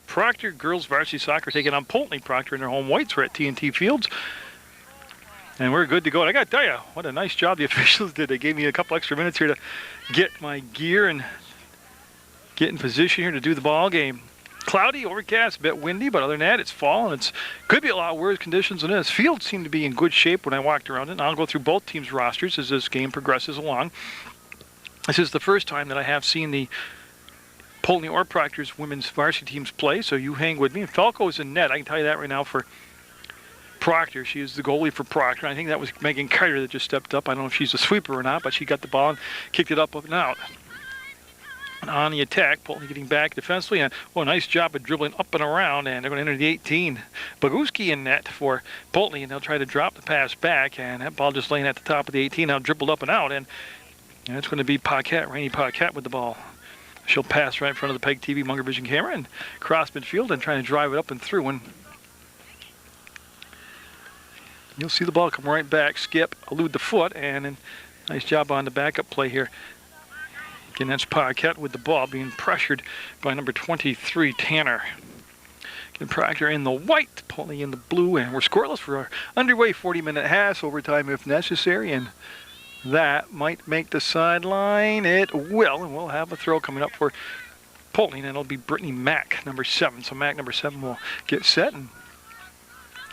Proctor girls varsity soccer taking on Poultney. Proctor in their home whites. We're at TNT Fields. And we're good to go. And I got to tell you, what a nice job the officials did. They gave me a couple extra minutes here to get my gear and get in position here to do the ball game. Cloudy, overcast, a bit windy, but other than that, it's fall, and it's could be a lot worse conditions than this. Field seemed to be in good shape when I walked around it. And I'll go through both teams' rosters as this game progresses along. This is the first time that I have seen the Poultney or Proctor's women's varsity teams play, so you hang with me. And Falco's in net. I can tell you that right now for Proctor. She is the goalie for Proctor. I think that was Megan Carter that just stepped up. I don't know if she's a sweeper or not, but she got the ball and kicked it up and out. And on the attack, Poultney getting back defensively, and nice job of dribbling up and around, and they're going to enter the 18. Boguski in net for Poultney, and they'll try to drop the pass back, and that ball just laying at the top of the 18, now dribbled up and out, and it's going to be Paquette, Rainey Paquette with the ball. She'll pass right in front of the PEGTV Munger Vision camera and cross midfield and trying to drive it up and through. And you'll see the ball come right back, skip, elude the foot, and then nice job on the backup play here. Again, that's Paquette with the ball being pressured by number 23, Tanner. Again, Proctor in the white, Poultney in the blue, and we're scoreless for our underway 40-minute half, overtime if necessary, and that might make the sideline. It will, and we'll have a throw coming up for Poultney, and it'll be Brittany Mack, number 7. So Mack, number 7, will get set and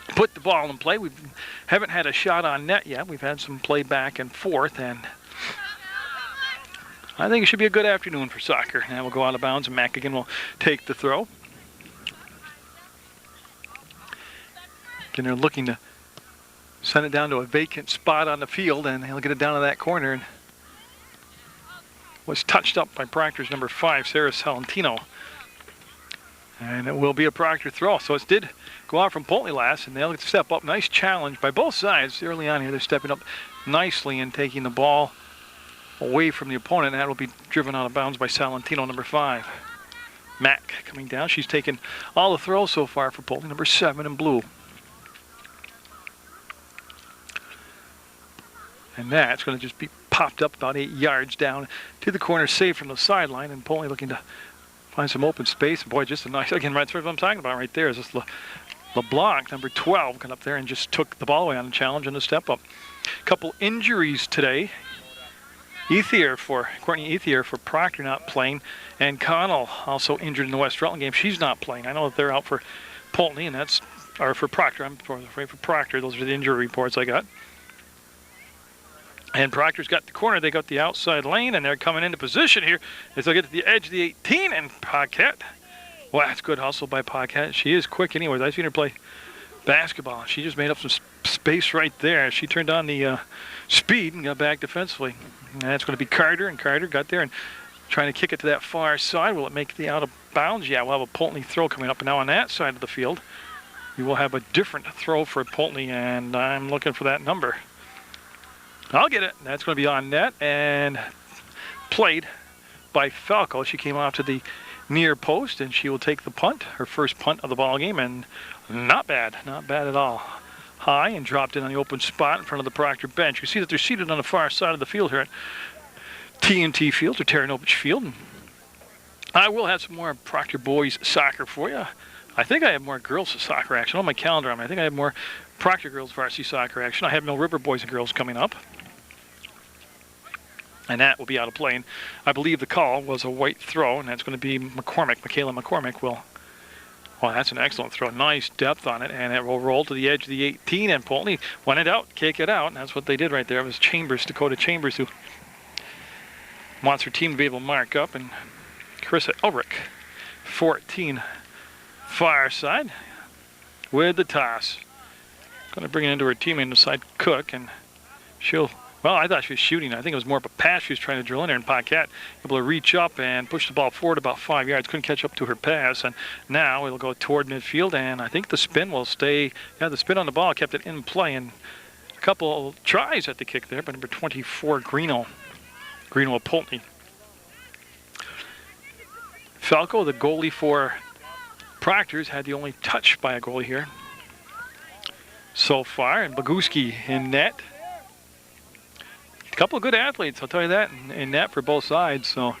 put the ball in play. We haven't had a shot on net yet. We've had some play back and forth, and I think it should be a good afternoon for soccer. Now we'll go out of bounds, and Mack again will take the throw. Again, they're looking to send it down to a vacant spot on the field, and he'll get it down to that corner. And was touched up by Proctor's number 5, Sarah Salentino. And it will be a Proctor throw. So it did go out from Poultney last, and they'll step up. Nice challenge by both sides early on here. They're stepping up nicely and taking the ball away from the opponent. And that will be driven out of bounds by Salentino, number 5. Mack coming down. She's taken all the throws so far for Poultney, number 7 in blue. And that's going to just be popped up about 8 yards down to the corner, safe from the sideline. And Poultney looking to find some open space. And boy, just a nice, again, that's what I'm talking about right there. Is this LeBlanc, number 12, got up there and just took the ball away on the challenge and the step up. Couple injuries today. Courtney Ethier for Proctor not playing. And Connell also injured in the West Rutland game. She's not playing. I know that they're out for Poultney, and that's, or for Proctor. I'm afraid for Proctor. Those are the injury reports I got. And Proctor's got the corner. They got the outside lane, and they're coming into position here as they'll get to the edge of the 18. And Paquette, well, that's good hustle by Paquette. She is quick anyways. I've seen her play basketball. She just made up some space right there. She turned on the speed and got back defensively. And that's going to be Carter, and Carter got there and trying to kick it to that far side. Will it make the out of bounds? Yeah, we'll have a Poultney throw coming up. And now on that side of the field, we will have a different throw for Poultney, and I'm looking for that number. I'll get it. That's going to be on net and played by Falco. She came off to the near post, and she will take the punt, her first punt of the ball game, and not bad at all. High and dropped in on the open spot in front of the Proctor bench. You see that they're seated on the far side of the field here at TNT Field or Terranovich Field. And I will have some more Proctor boys soccer for you. I think I have more girls soccer action on my calendar. I think I have more Proctor girls varsity soccer action. I have Mill River boys and girls coming up. And that will be out of play. And I believe the call was a white throw, and that's going to be Michaela McCormick will. Well, that's an excellent throw. Nice depth on it, and it will roll to the edge of the 18, and Poultney won it out, kick it out, and that's what they did right there. It was Chambers, Dakota Chambers, who wants her team to be able to mark up, and Carissa Elric, 14, far side, with the toss. Going to bring it into her teammate inside Cook, and she'll. Well, I thought she was shooting. I think it was more of a pass she was trying to drill in there, and Paquette able to reach up and push the ball forward about 5 yards. Couldn't catch up to her pass, and now it'll go toward midfield, and I think the spin will stay. Yeah, the spin on the ball kept it in play, and a couple of tries at the kick there by number 24, Greeno of Poultney. Falco, the goalie for Proctor's, had the only touch by a goalie here so far, and Boguski in net. A couple of good athletes, I'll tell you that, in net for both sides. So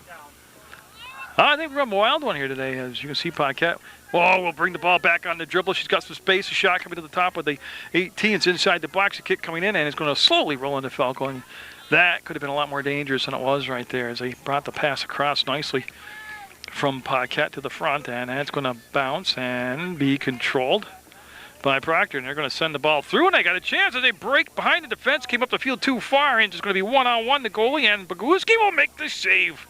I think we're going to have a wild one here today, as you can see, Paquette. Oh, we'll bring the ball back on the dribble. She's got some space. A shot coming to the top with the 18. It's inside the box. A kick coming in, and it's going to slowly roll into Falco. And that could have been a lot more dangerous than it was right there, as they brought the pass across nicely from Paquette to the front. And that's going to bounce and be controlled by Proctor. And they're going to send the ball through, and they got a chance as they break behind the defense. Came up the field too far, and it's going to be one-on-one, the goalie, and Boguski will make the save.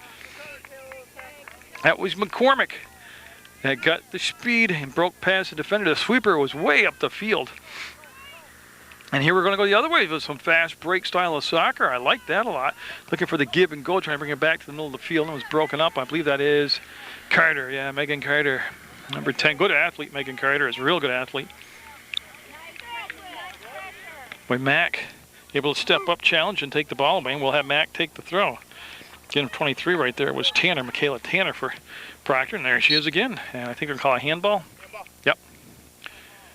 That was McCormick that got the speed and broke past the defender. The sweeper was way up the field. And here we're going to go the other way with some fast break style of soccer. I like that a lot. Looking for the give and go, trying to bring it back to the middle of the field. And it was broken up. I believe that is Carter. Yeah, Megan Carter. Number 10. Good athlete, Megan Carter. Is a real good athlete. By Mac, able to step up, challenge, and take the ball away. And we'll have Mac take the throw. Again, 23 right there was Tanner, Michaela Tanner for Proctor, and there she is again. And I think we're going to call a handball. Yep.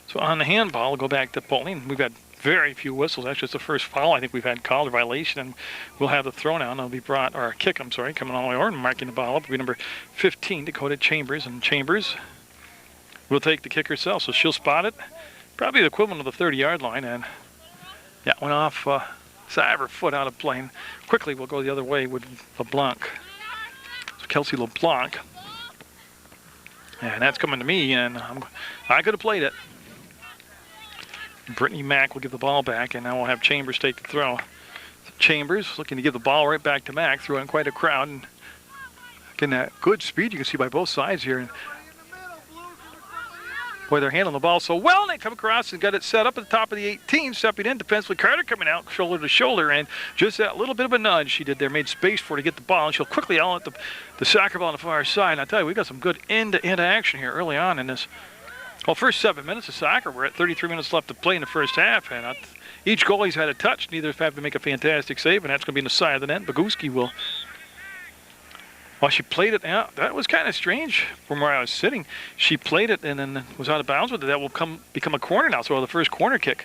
So on the handball, we'll go back to Poultney. We've had very few whistles. Actually, it's the first foul I think we've had called, or violation, and we'll have the throw now. And it'll be brought, or kick, I'm sorry, coming all the way over and marking the ball up. It'll be number 15, Dakota Chambers. And Chambers will take the kick herself, so she'll spot it. Probably the equivalent of the 30-yard line, and yeah, went off side of her foot out of play. Quickly, we'll go the other way with LeBlanc. So Kelsey LeBlanc. And that's coming to me, and I could have played it. Brittany Mack will give the ball back, and now we'll have Chambers take the throw. Chambers looking to give the ball right back to Mack, throwing quite a crowd. And getting that good speed you can see by both sides here. And boy, they're handling the ball so well, and they come across and got it set up at the top of the 18, stepping in defensively. Carter coming out shoulder to shoulder, and just that little bit of a nudge she did there made space for her to get the ball, and she'll quickly out at the soccer ball on the far side. And I tell you, we got some good end-to-end action here early on in this. Well, first 7 minutes of soccer. We're at 33 minutes left to play in the first half, and each goalie's had a touch. Neither have to make a fantastic save, and that's going to be in the side of the net. Boguski will. Well, she played it out. That was kind of strange from where I was sitting. She played it and then was out of bounds with it. That will become a corner now. So the first corner kick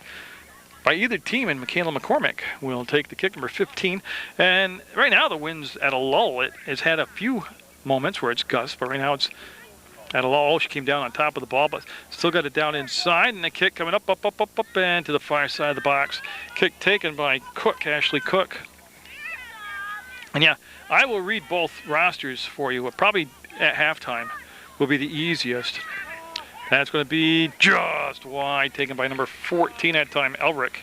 by either team, and Michaela McCormick will take the kick, number 15. And right now the wind's at a lull. It has had a few moments where it's gusts, but right now it's at a lull. She came down on top of the ball, but still got it down inside. And the kick coming up, and to the far side of the box. Kick taken by Cook, Ashley Cook. And yeah, I will read both rosters for you. Probably at halftime will be the easiest. That's going to be just wide, taken by number 14 at time, Elric.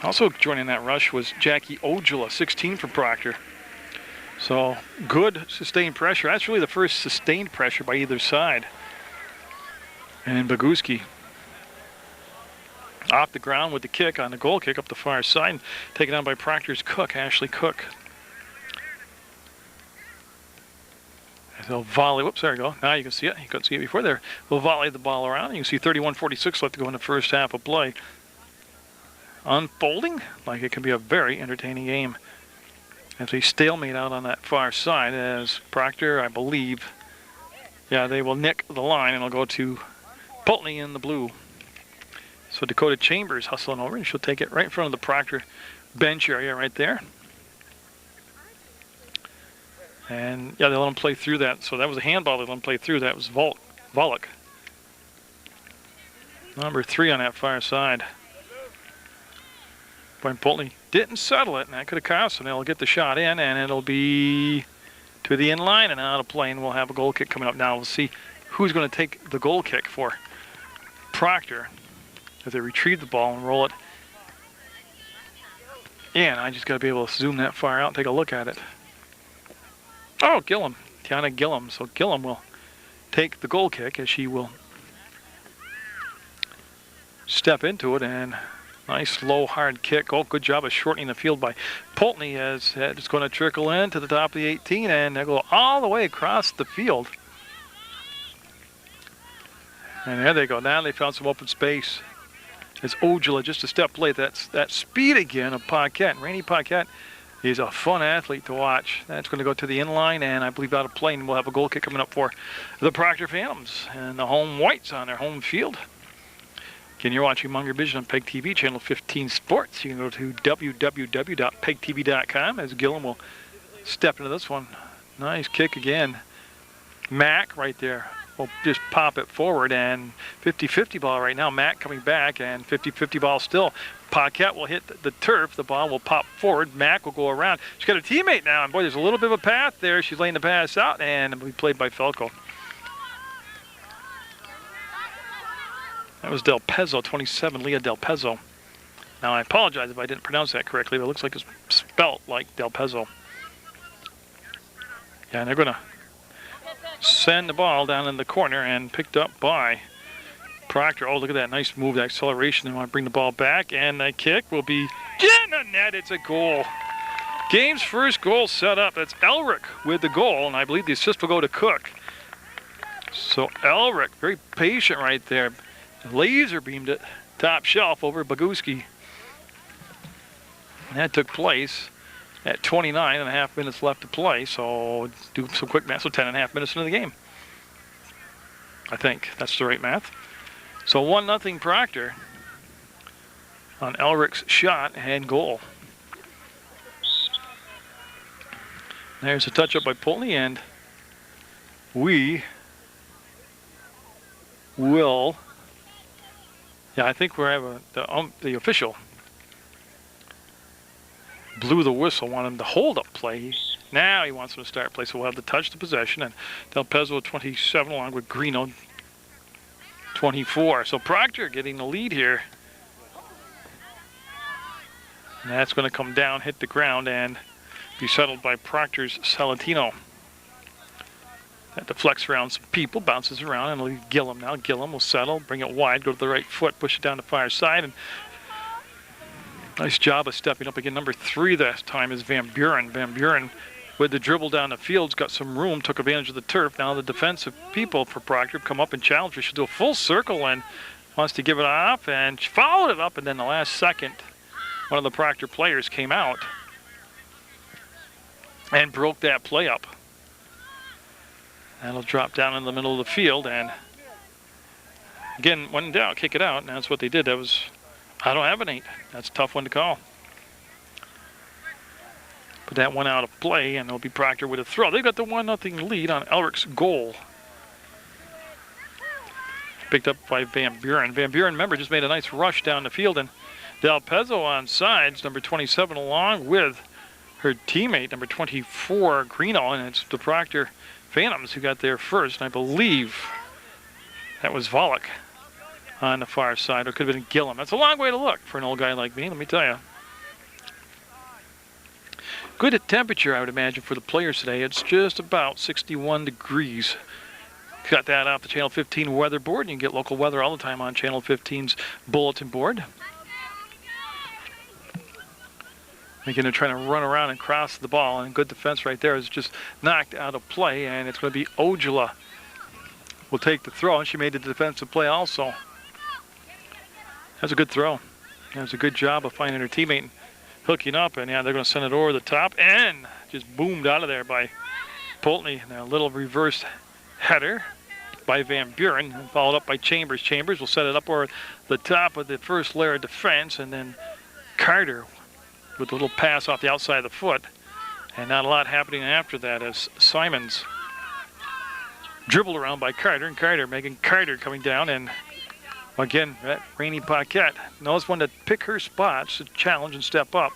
Also joining that rush was Jackie Ojula, 16 from Proctor. So good sustained pressure. That's really the first sustained pressure by either side. And Boguski off the ground with the kick on the goal kick up the far side, taken down by Proctor's Cook, Ashley Cook. They'll volley. Whoops, there we go. Now you can see it. You couldn't see it before there. They'll volley the ball around. You can see 31:46 left to go in the first half of play. Unfolding like it can be a very entertaining game. As a stalemate out on that far side, as Proctor, I believe, yeah, they will nick the line and it'll go to Poultney in the blue. So Dakota Chambers hustling over, and she'll take it right in front of the Proctor bench area right there. And yeah, they let him play through that. So that was a handball they let him play through. That was Volek. Number 3 on that far side. Boy, Poultney didn't settle it, and that could have cost them. They'll get the shot in, and it'll be to the end line and out of play, and we'll have a goal kick coming up now. We'll see who's going to take the goal kick for Proctor as they retrieve the ball and roll it. And I just got to be able to zoom that far out and take a look at it. Oh, Gillum, Tiana Gillum. So Gillum will take the goal kick as she will step into it, and nice low hard kick. Oh, good job of shortening the field by Poultney as it's going to trickle in to the top of the 18, and they'll go all the way across the field. And there they go. Now they found some open space. It's Ojula just a step late. That's that speed again of Paquette. Rainey Paquette is a fun athlete to watch. That's going to go to the end line, and I believe out of play, and we'll have a goal kick coming up for the Proctor Phantoms and the home whites on their home field. Again, you're watching Munger Vision on PEGTV, Channel 15 Sports. You can go to www.pegtv.com as Gillum will step into this one. Nice kick again. Mac right there will just pop it forward, and 50-50 ball right now. Mac coming back, and 50-50 ball still. Paquette will hit the turf. The ball will pop forward. Mac will go around. She's got a teammate now, and boy, there's a little bit of a path there. She's laying the pass out, and it'll be played by Felco. That was Del Pezzo, 27, Leah Del Pezzo. Now, I apologize if I didn't pronounce that correctly, but it looks like it's spelt like Del Pezzo. Yeah, and they're going to send the ball down in the corner, and picked up by Proctor. Oh, look at that nice move, that acceleration. They want to bring the ball back, and the kick will be in the net. It's a goal. Game's first goal set up. That's Elric with the goal, and I believe the assist will go to Cook. So Elric, very patient right there. Laser beamed it top shelf over Boguski. And that took place at 29.5 minutes left to play, so do some quick math. So 10.5 minutes into the game. I think that's the right math. So 1-0 Proctor on Elric's shot and goal. There's a touch up by Poultney, and we will. Yeah, I think we're having the official blew the whistle, want him to hold up play. Now he wants him to start play, so we'll have the touch, the possession, and Del Pezzo 27 along with Greeno 24. So Proctor getting the lead here. And that's going to come down, hit the ground, and be settled by Proctor's Salatino. That deflects around some people, bounces around, and it'll leave Gillum now. Gillum will settle, bring it wide, go to the right foot, push it down the far side, and nice job of stepping up again. Number 3 this time is Van Buren. Van Buren with the dribble down the field's got some room, took advantage of the turf. Now the defensive people for Proctor come up and challenge her. She'll do a full circle and wants to give it off, and she followed it up, and then the last second, one of the Proctor players came out and broke that play up. That'll drop down in the middle of the field, and again, when in doubt, kick it out, and that's what they did. That was, I don't have an 8. That's a tough one to call. But that went out of play, and it'll be Proctor with a throw. They've got the 1-0 lead on Elric's goal. Picked up by Van Buren. Van Buren, remember, just made a nice rush down the field, and Del Pezzo on sides, number 27, along with her teammate, number 24, Greeno, and it's the Proctor Phantoms who got there first, and I believe that was Volek on the far side, or could have been Gillum. That's a long way to look for an old guy like me, let me tell you. Good temperature, I would imagine, for the players today. It's just about 61 degrees. Got that off the Channel 15 weather board. You can get local weather all the time on Channel 15's bulletin board. Again, they're trying to run around and cross the ball, and good defense right there is just knocked out of play, and it's going to be Ojala will take the throw, and she made the defensive play also. That's a good throw. That was a good job of finding her teammate and hooking up, and yeah, they're going to send it over the top, and just boomed out of there by Poultney. And a little reverse header by Van Buren, and followed up by Chambers. Chambers will set it up over the top of the first layer of defense, and then Carter with a little pass off the outside of the foot, and not a lot happening after that as Simons dribbled around by Carter, and Carter, Megan Carter coming down, and again, that Rainey Paquette knows when to pick her spots to challenge and step up.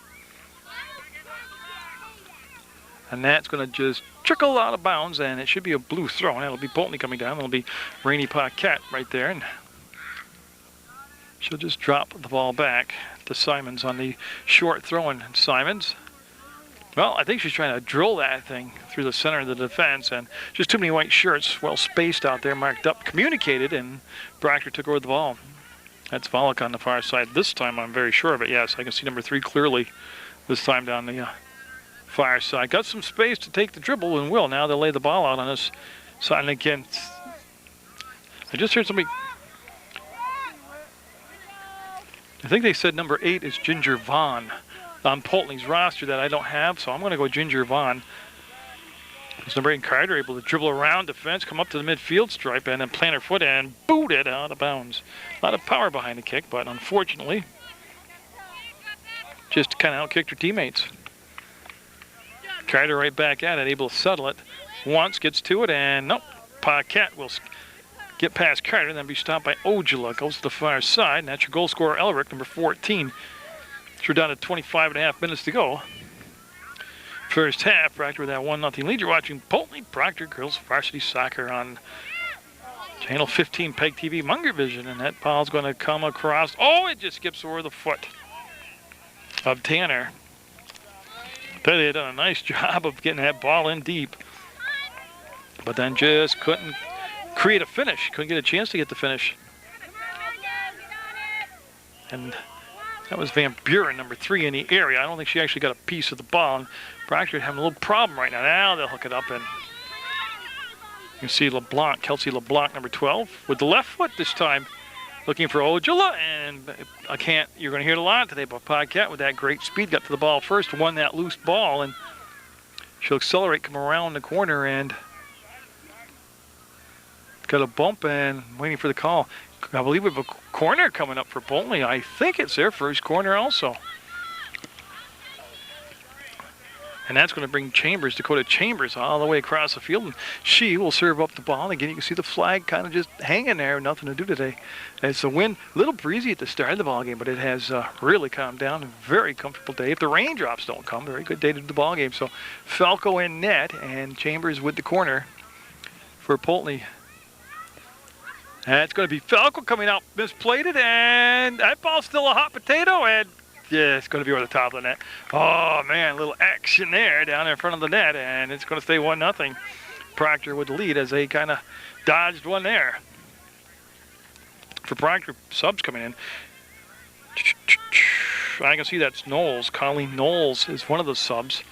And that's going to just trickle out of bounds, and it should be a blue throw, and it'll be Poultney coming down. It'll be Rainey Paquette right there, and she'll just drop the ball back to Simons on the short throw. And Simons, well, I think she's trying to drill that thing through the center of the defense, and just too many white shirts, well spaced out there, marked up, communicated, and Proctor took over the ball. That's Volek on the far side. This time I'm very sure of it, yes. I can see number 3 clearly this time down the far side. Got some space to take the dribble, and will. Now they'll lay the ball out on this side. And again, I just heard somebody, I think they said number 8 is Ginger Vaughn on Poultney's roster that I don't have, so I'm going to go Ginger Vaughn. As number 8 Carter able to dribble around defense, come up to the midfield stripe, and then plant her foot and boot it out of bounds. A lot of power behind the kick, but unfortunately, just kind of outkicked her teammates. Carter right back at it, able to settle it. Once, gets to it, and nope. Paquette will get past Carter, then be stopped by Ojala. Goes to the far side, and that's your goal scorer, Elric, number 14. So we're down to 25.5 minutes to go. First half, Proctor with that 1-0 lead. You're watching Poultney-Proctor Girls Varsity Soccer on Channel 15 PEGTV Munger Vision, and that ball's going to come across. Oh, it just skips over the foot of Tanner. They had done a nice job of getting that ball in deep, but then just couldn't create a finish. Couldn't get a chance to get the finish. And that was Van Buren, number 3 in the area. I don't think she actually got a piece of the ball. And Proctor having a little problem right now. Now they'll hook it up, and you can see LeBlanc, Kelsey LeBlanc, number 12, with the left foot this time, looking for Ojala. And you're going to hear it a lot today about Paquette with that great speed. Got to the ball first, won that loose ball, and she'll accelerate, come around the corner, and got a bump and waiting for the call. I believe we have a corner coming up for Poultney. I think it's their first corner also. And that's going to bring Dakota Chambers, all the way across the field. And she will serve up the ball. And again, you can see the flag kind of just hanging there, nothing to do today. It's the wind, a little breezy at the start of the ball game, but it has really calmed down. A very comfortable day. If the raindrops don't come, very good day to do the ball game. So Falco in net and Chambers with the corner for Poultney. And it's going to be Falco coming out, misplayed it, and that ball's still a hot potato, and yeah, it's going to be over the top of the net. Oh, man, a little action there down in front of the net, and it's going to stay 1-0. Proctor with the lead as they kind of dodged one there. For Proctor, subs coming in. I can see that's Knowles. Colleen Knowles is one of the subs.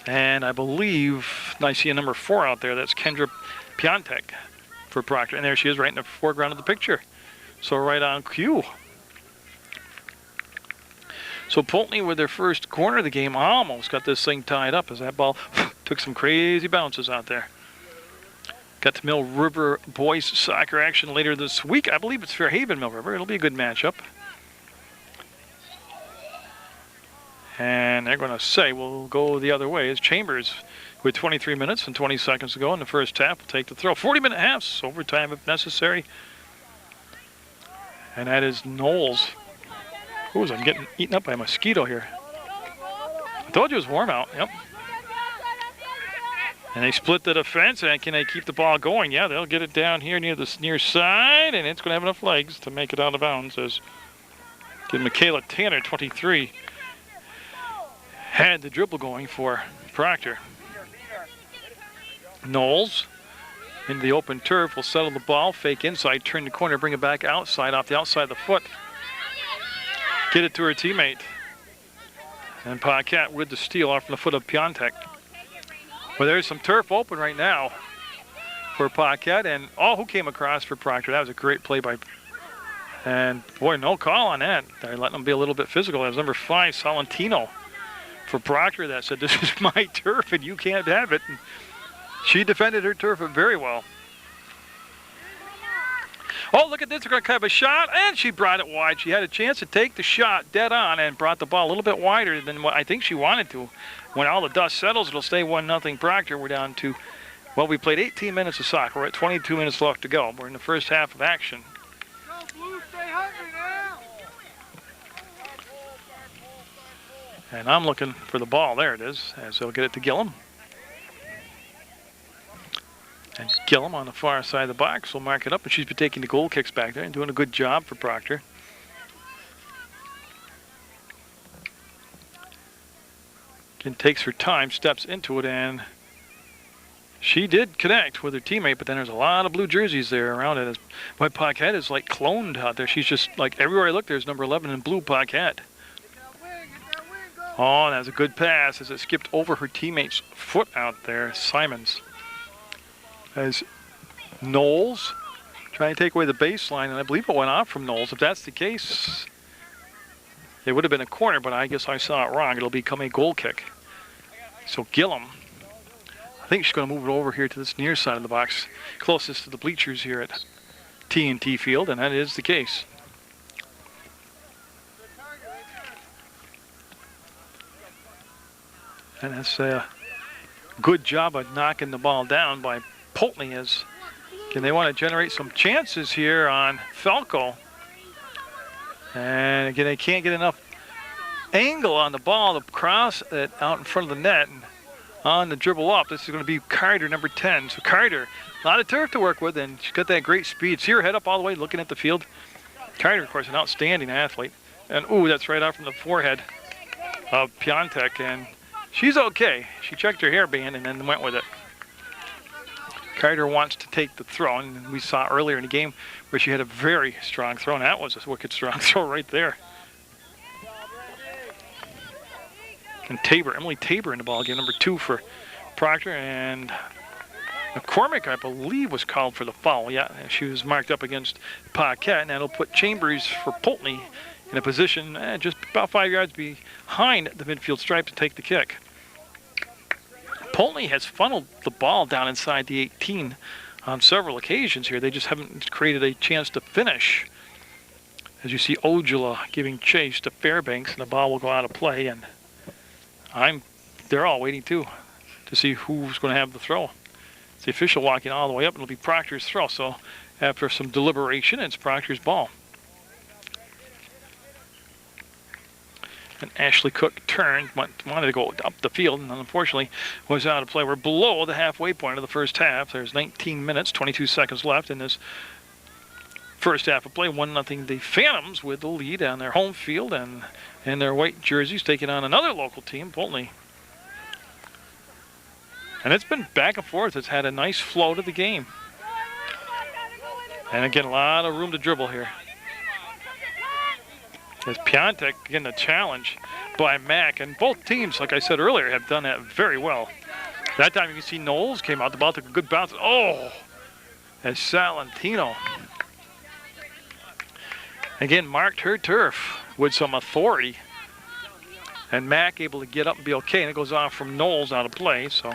And I believe I see a number 4 out there. That's Kendra Piontek for Proctor. And there she is right in the foreground of the picture. So right on cue. So Poultney with their first corner of the game almost got this thing tied up as that ball took some crazy bounces out there. Got to Mill River boys soccer action later this week. I believe it's Fairhaven Mill River. It'll be a good matchup. And they're going to say we'll go the other way as Chambers with 23 minutes and 20 seconds to go in the first half will take the throw. 40-minute halves, overtime if necessary. And that is Knowles. Ooh, I'm getting eaten up by a mosquito here. I told you it was warm out. Yep. And they split the defense, and can they keep the ball going? Yeah, they'll get it down here near the near side, and it's going to have enough legs to make it out of bounds. As Michaela Tanner, 23, had the dribble going for Proctor. Knowles into the open turf will settle the ball, fake inside, turn the corner, bring it back outside, off the outside of the foot. Get it to her teammate. And Paquette with the steal off from the foot of Piontek. Well, there's some turf open right now for Paquette. And who came across for Proctor? That was a great play by. And boy, no call on that. They're letting them be a little bit physical. That was number 5, Salentino, for Proctor, that said, "This is my turf and you can't have it." And she defended her turf very well. Oh, look at this. They're going to have a shot, and she brought it wide. She had a chance to take the shot dead on and brought the ball a little bit wider than what I think she wanted to. When all the dust settles, it'll stay 1-0 Proctor. We're down to, well, we played 18 minutes of soccer. We're at 22 minutes left to go. We're in the first half of action. Go, Blue, stay hungry now. And I'm looking for the ball. There it is, as they'll get it to Gillum. And Gillum on the far side of the box will mark it up, and she's been taking the goal kicks back there and doing a good job for Proctor. Again, takes her time, steps into it, and she did connect with her teammate, but then there's a lot of blue jerseys there around it. My Paquette is like cloned out there. She's just like everywhere I look, there's number 11 in blue Paquette. Oh, and that was a good pass as it skipped over her teammate's foot out there, Simons. As Knowles trying to take away the baseline, and I believe it went off from Knowles. If that's the case, it would have been a corner, but I guess I saw it wrong. It'll become a goal kick. So Gillum, I think she's going to move it over here to this near side of the box, closest to the bleachers here at TNT Field, and that is the case. And that's good job of knocking the ball down by Poultney. As again, they want to generate some chances here on Falco. And again, they can't get enough angle on the ball to cross it out in front of the net. And on the dribble up, this is going to be Carter, number 10. So Carter, a lot of turf to work with, and she's got that great speed. See her head up all the way, looking at the field. Carter, of course, an outstanding athlete. And ooh, that's right out from the forehead of Piontek, and she's okay. She checked her hairband and then went with it. Carter wants to take the throw, and we saw earlier in the game where she had a very strong throw, and that was a wicked strong throw right there. And Emily Tabor in the ball game, number 2 for Proctor, and McCormick, I believe, was called for the foul. Yeah, she was marked up against Paquette, and that'll put Chambers for Poultney in a position just about 5 yards behind the midfield stripe to take the kick. Poultney has funneled the ball down inside the 18 on several occasions here. They just haven't created a chance to finish. As you see, Ojula giving chase to Fairbanks, and the ball will go out of play. And they're all waiting too to see who's going to have the throw. It's the official walking all the way up, and it'll be Proctor's throw. So after some deliberation, it's Proctor's ball. And Ashley Cook turned, wanted to go up the field, and unfortunately was out of play. We're below the halfway point of the first half. There's 19 minutes, 22 seconds left in this first half of play. 1-0 the Phantoms with the lead on their home field and in their white jerseys, taking on another local team, Poultney. And it's been back and forth. It's had a nice flow to the game. And again, a lot of room to dribble here. As Piontek, again, the challenge by Mack. And both teams, like I said earlier, have done that very well. That time you can see Knowles came out. The ball took a good bounce. Oh! As Salentino, again, marked her turf with some authority. And Mack able to get up and be okay. And it goes off from Knowles out of play. So.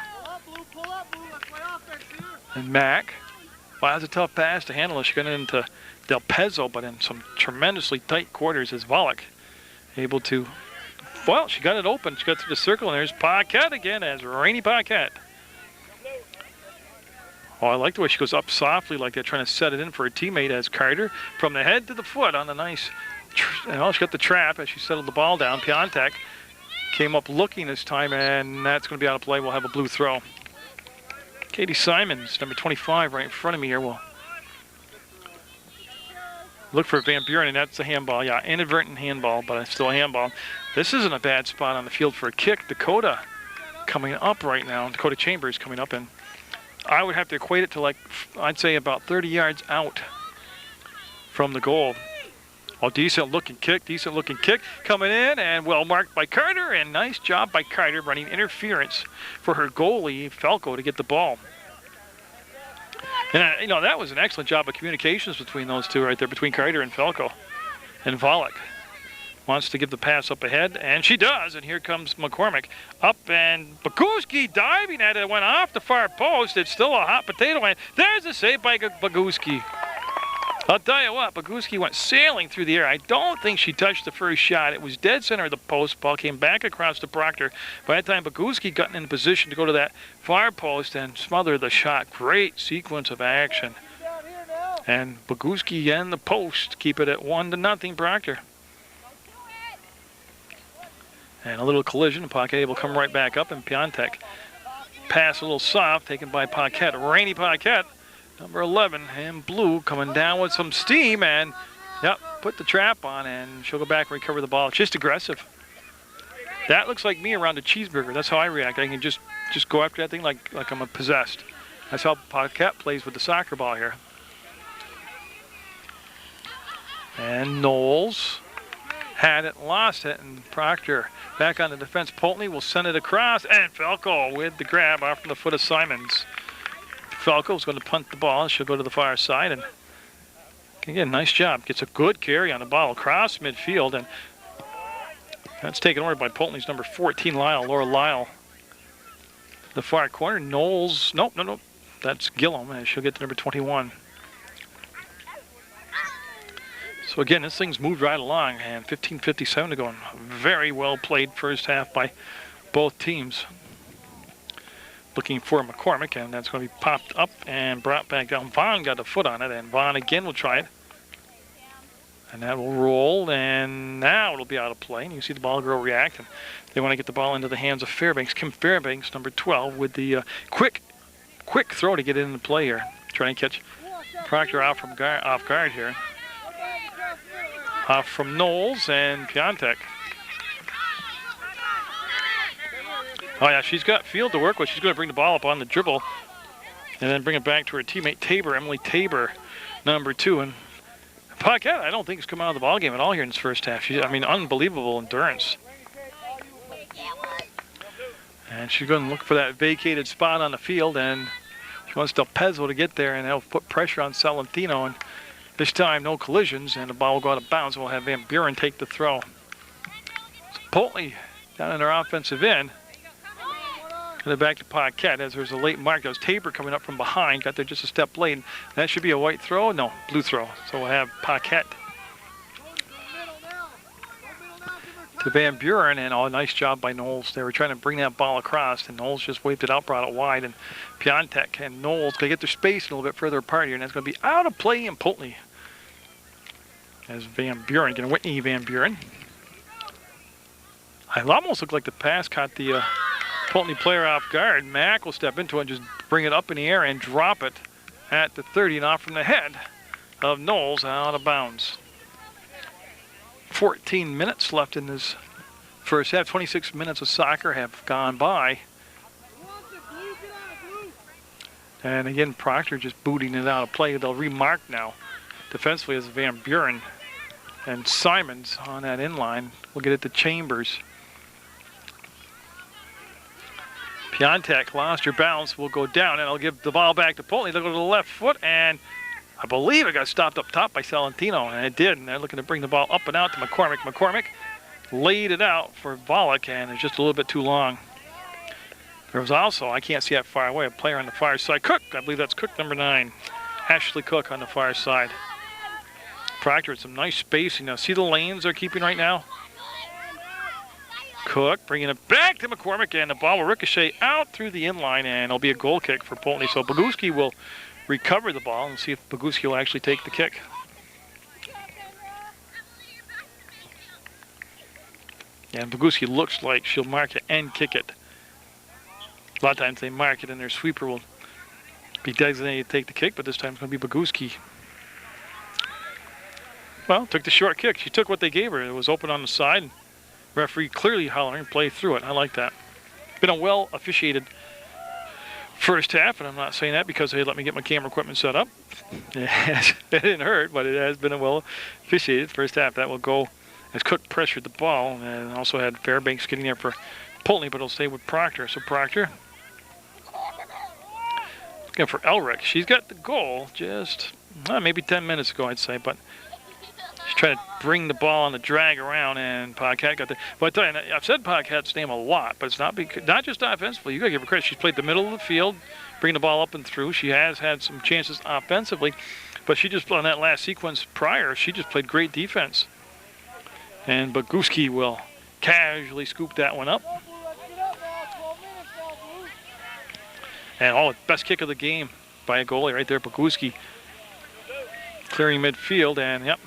And Mack, wow, that's a tough pass to handle. She got into Del Pezzo, but in some tremendously tight quarters as Volek able to, well, she got it open. She got through the circle, and there's Paquette again as Rainey Paquette. Oh, I like the way she goes up softly like that, trying to set it in for her teammate as Carter from the head to the foot on the nice, well, she got the trap as she settled the ball down. Piontek came up looking this time, and that's going to be out of play. We'll have a blue throw. Katie Simons, number 25, right in front of me here, will look for Van Buren, and that's a handball. Yeah, inadvertent handball, but it's still a handball. This isn't a bad spot on the field for a kick. Dakota coming up right now. Dakota Chambers coming up, and I would have to equate it to, like, I'd say about 30 yards out from the goal. Oh, decent looking kick coming in, and well marked by Carter, and nice job by Carter running interference for her goalie, Falco, to get the ball. And, you know, that was an excellent job of communications between those two right there, between Carter and Falco. And Volek wants to give the pass up ahead, and she does, and here comes McCormick up, and Baguski diving at it, went off the far post. It's still a hot potato, and there's a save by Baguski. I'll tell you what, Baguski went sailing through the air. I don't think she touched the first shot. It was dead center of the post. Ball came back across to Proctor. By that time, Baguski got in position to go to that far post and smother the shot. Great sequence of action. And Baguski and the post keep it at 1-0 Proctor. And a little collision. Paquette will come right back up, and Piontek pass a little soft, taken by Paquette. Rainey Paquette, number 11, and blue, coming down with some steam, and yep, put the trap on, and she'll go back and recover the ball. It's just aggressive. That looks like me around a cheeseburger. That's how I react. I can just go after that thing like I'm possessed. That's how Paquette plays with the soccer ball here. And Knowles had it, lost it, and Proctor back on the defense. Poultney will send it across, and Falco with the grab off from the foot of Simons. Falco's going to punt the ball. She'll go to the far side, and again, nice job. Gets a good carry on the ball across midfield, and that's taken over by Poultney's number 14, Laura Lyle. The far corner, Knowles. Nope. That's Gillum, and she'll get to number 21. So again, this thing's moved right along, and 15:57 to go. Very well played first half by both teams. looking for McCormick, and that's going to be popped up and brought back down. Vaughn got a foot on it, and Vaughn again will try it. And that will roll, and now it'll be out of play. And you see the ball girl react, and they want to get the ball into the hands of Fairbanks. Kim Fairbanks, number 12, with the quick throw to get it into play here. Trying to catch Proctor off guard here. Off from Knowles and Piontek. Oh yeah, she's got field to work with. She's going to bring the ball up on the dribble and then bring it back to her teammate Tabor, Emily Tabor, number 2. And Paquette, I don't think, has come out of the ballgame at all here in this first half. Unbelievable endurance. And she's going to look for that vacated spot on the field, and she wants Del Pezzo to get there, and that'll put pressure on Salentino. And this time, no collisions, and the ball will go out of bounds. We'll have Van Buren take the throw. So Poultney down in their offensive end. And then back to Paquette as there's a late mark. That was Tabor coming up from behind. Got there just a step late. And that should be a white throw. No, blue throw. So we'll have Paquette to Van Buren. And nice job by Knowles. They were trying to bring that ball across, and Knowles just waved it out, brought it wide. And Piontek and Knowles going to get their space a little bit further apart here. And that's going to be out of play in Poultney. As Van Buren, getting Whitney Van Buren. It almost looked like the pass caught the Poultney player off guard. Mack will step into it and just bring it up in the air and drop it at the 30 and off from the head of Knowles, out of bounds. 14 minutes left in this first half. 26 minutes of soccer have gone by. And again, Proctor just booting it out of play. They'll remark now defensively as Van Buren and Simons on that inline. We'll get it to Chambers. Piontek lost her balance, will go down, and I'll give the ball back to Poultney. They'll go to the left foot, and I believe it got stopped up top by Salentino, and it did, and they're looking to bring the ball up and out to McCormick. McCormick laid it out for Volek, and it's just a little bit too long. There was also, I can't see that far away, a player on the far side. Cook, I believe that's Cook, number 9. Ashley Cook on the far side. Proctor with some nice spacing. See the lanes they're keeping right now? Cook bringing it back to McCormick, and the ball will ricochet out through the inline, and it'll be a goal kick for Poultney. So Boguski will recover the ball and see if Boguski will actually take the kick. And Boguski looks like she'll mark it and kick it. A lot of times they mark it and their sweeper will be designated to take the kick, but this time it's going to be Boguski. Well, took the short kick. She took what they gave her. It was open on the side. Referee clearly hollering, play through it. I like that. Been a well officiated first half, and I'm not saying that because they let me get my camera equipment set up. It didn't hurt, but it has been a well officiated first half. That will go as Cook pressured the ball, and also had Fairbanks getting there for Poultney, but it'll stay with Proctor. So Proctor looking for Elric. She's got the goal just maybe 10 minutes ago, I'd say, but she's trying to bring the ball on the drag around, and Paquette got there. But I tell you, I've said Paquette's name a lot, but it's not just offensively. You got to give her credit. She's played the middle of the field, bring the ball up and through. She has had some chances offensively, but she just, on that last sequence prior, she just played great defense. And Boguski will casually scoop that one up. And best kick of the game by a goalie right there, Boguski. Clearing midfield, and yep,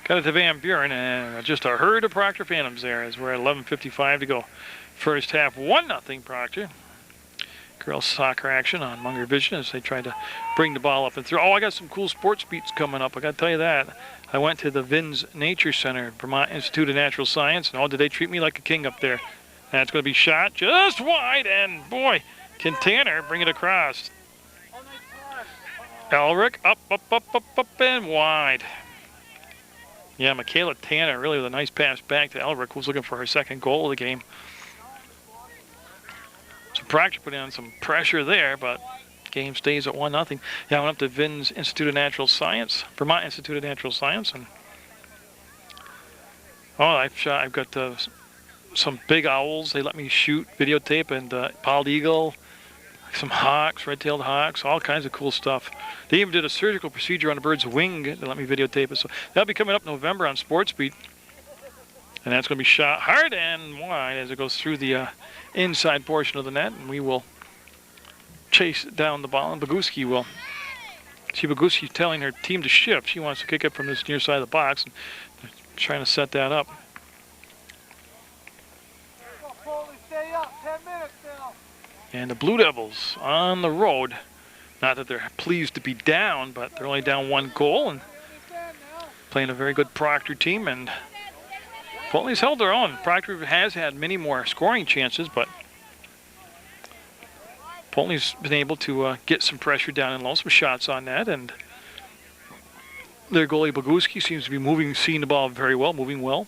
got it to Van Buren, and just a herd of Proctor Phantoms there as we're at 11:55 to go. First half, 1-0 Proctor. Girls soccer action on Munger Vision as they try to bring the ball up and through. I got some cool sports beats coming up. I got to tell you that. I went to the Vins Nature Center, Vermont Institute of Natural Science, and did they treat me like a king up there. That's going to be shot just wide, and boy, can Tanner bring it across. Elric, up, and wide. Yeah, Michaela Tanner really with a nice pass back to Elric, who's looking for her second goal of the game. So Proctor put on some pressure there, but game stays at 1-0. Yeah, I went up to Vins Institute of Natural Science, Vermont Institute of Natural Science, and I've got some big owls. They let me shoot, videotape, and bald eagle, some hawks, red-tailed hawks, all kinds of cool stuff. They even did a surgical procedure on a bird's wing. They let me videotape it. So that'll be coming up November on Sports Beat. And that's going to be shot hard and wide as it goes through the inside portion of the net. And we will chase down the ball, and Boguski will. See Boguski telling her team to shift. She wants to kick it from this near side of the box, and they're trying to set that up. Poultney, stay up. 10 minutes now. And the Blue Devils on the road. Not that they're pleased to be down, but they're only down 1 goal and playing a very good Proctor team. And Poultney's held their own. Proctor has had many more scoring chances, but Poultney's been able to get some pressure down and low, some shots on net. And their goalie Boguski seems to be seeing the ball very well, moving well.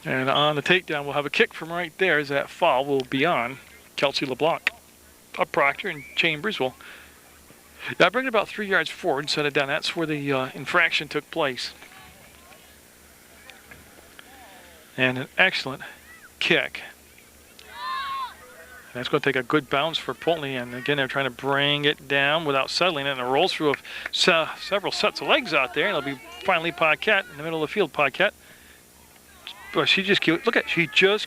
And on the takedown, we'll have a kick from right there as that foul will be on Kelsey LeBlanc. Proctor and Chambers will bring it about 3 yards forward and set it down. That's where the infraction took place. And an excellent kick. That's going to take a good bounce for Poultney. And again, they're trying to bring it down without settling it. And it rolls through several sets of legs out there. And it'll be finally Paquette in the middle of the field. Paquette. But she just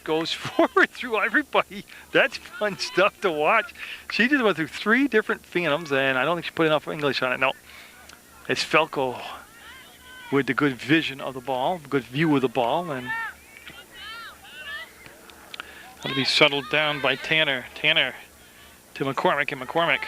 goes forward through everybody. That's fun stuff to watch. She just went through 3 different phantoms, and I don't think she put enough English on it. No, it's Felko with the good vision of the ball, good view of the ball, and that'll be settled down by Tanner. Tanner to McCormick, and McCormick.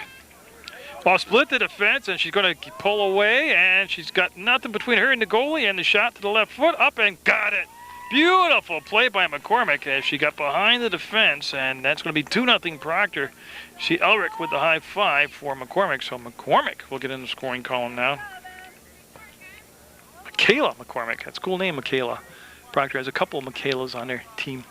Ball split the defense, and she's going to pull away, and she's got nothing between her and the goalie, and the shot to the left foot, up and got it. Beautiful play by McCormick as she got behind the defense, and that's going to be 2-0 Proctor. See Elric with the high five for McCormick, so McCormick will get in the scoring column now. Michaela McCormick, that's a cool name, Michaela. Proctor has a couple of Michaelas on their team.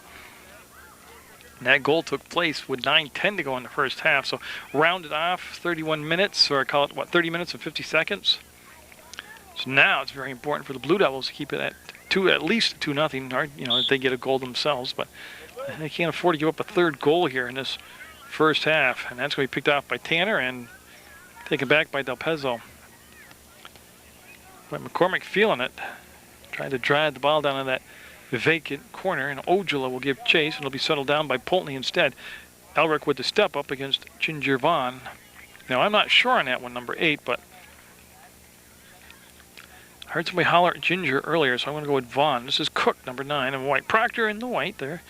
And that goal took place with 9:10 to go in the first half, so rounded off 31 minutes, or call it, 30 minutes and 50 seconds. So now it's very important for the Blue Devils to keep it at least 2-0, or, if they get a goal themselves, but they can't afford to give up a 3rd goal here in this first half, and that's going to be picked off by Tanner and taken back by Del Pezzo. But McCormick feeling it, trying to drive the ball down in that vacant corner, and Ojala will give chase, and it'll be settled down by Poultney instead. Elric with the step up against Ginger Vaughn. Now, I'm not sure on that one, number 8, but I heard somebody holler at Ginger earlier, so I'm going to go with Vaughn. This is Cook, number 9, and white. Proctor in the white there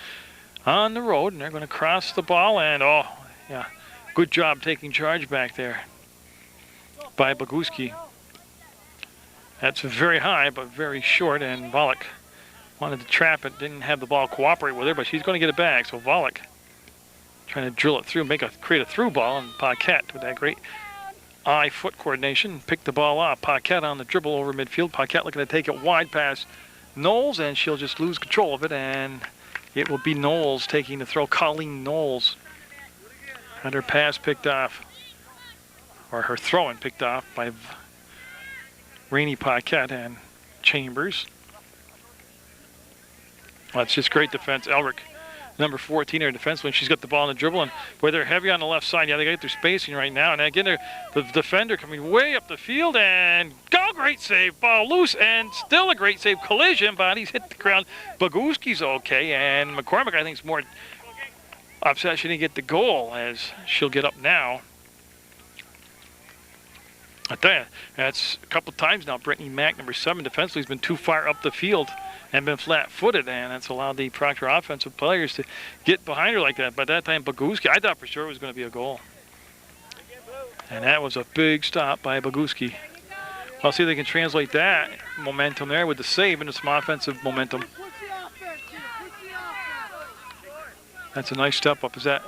on the road, and they're going to cross the ball, and good job taking charge back there by Boguski. That's very high, but very short, and Volek wanted to trap it, didn't have the ball cooperate with her, but she's going to get it back, so Volek trying to drill it through, create a through ball, and Paquette with that great eye-foot coordination, pick the ball up. Paquette on the dribble over midfield. Paquette looking to take it wide past Knowles, and she'll just lose control of it, and it will be Knowles taking the throw. Colleen Knowles had her pass picked off, or her throw-in picked off by Rainey Paquette and Chambers. Well, that's just great defense. Elric, number 14, her defenseman, she's got the ball in the dribble, and boy, they're heavy on the left side. Yeah, they got their spacing right now. And again, the defender coming way up the field, and great save. Ball loose, and still a great save. Collision, bodies hit the ground. Boguski's okay, and McCormick, I think, is more upset she didn't get the goal, as she'll get up now. I tell you, that's a couple times now. Brittany Mack, number 7, defensively, has been too far up the field and been flat-footed, and that's allowed the Proctor offensive players to get behind her like that. But that time, Boguski, I thought for sure it was going to be a goal. And that was a big stop by Boguski. I'll see if they can translate that momentum there with the save into some offensive momentum. That's a nice step up. Is that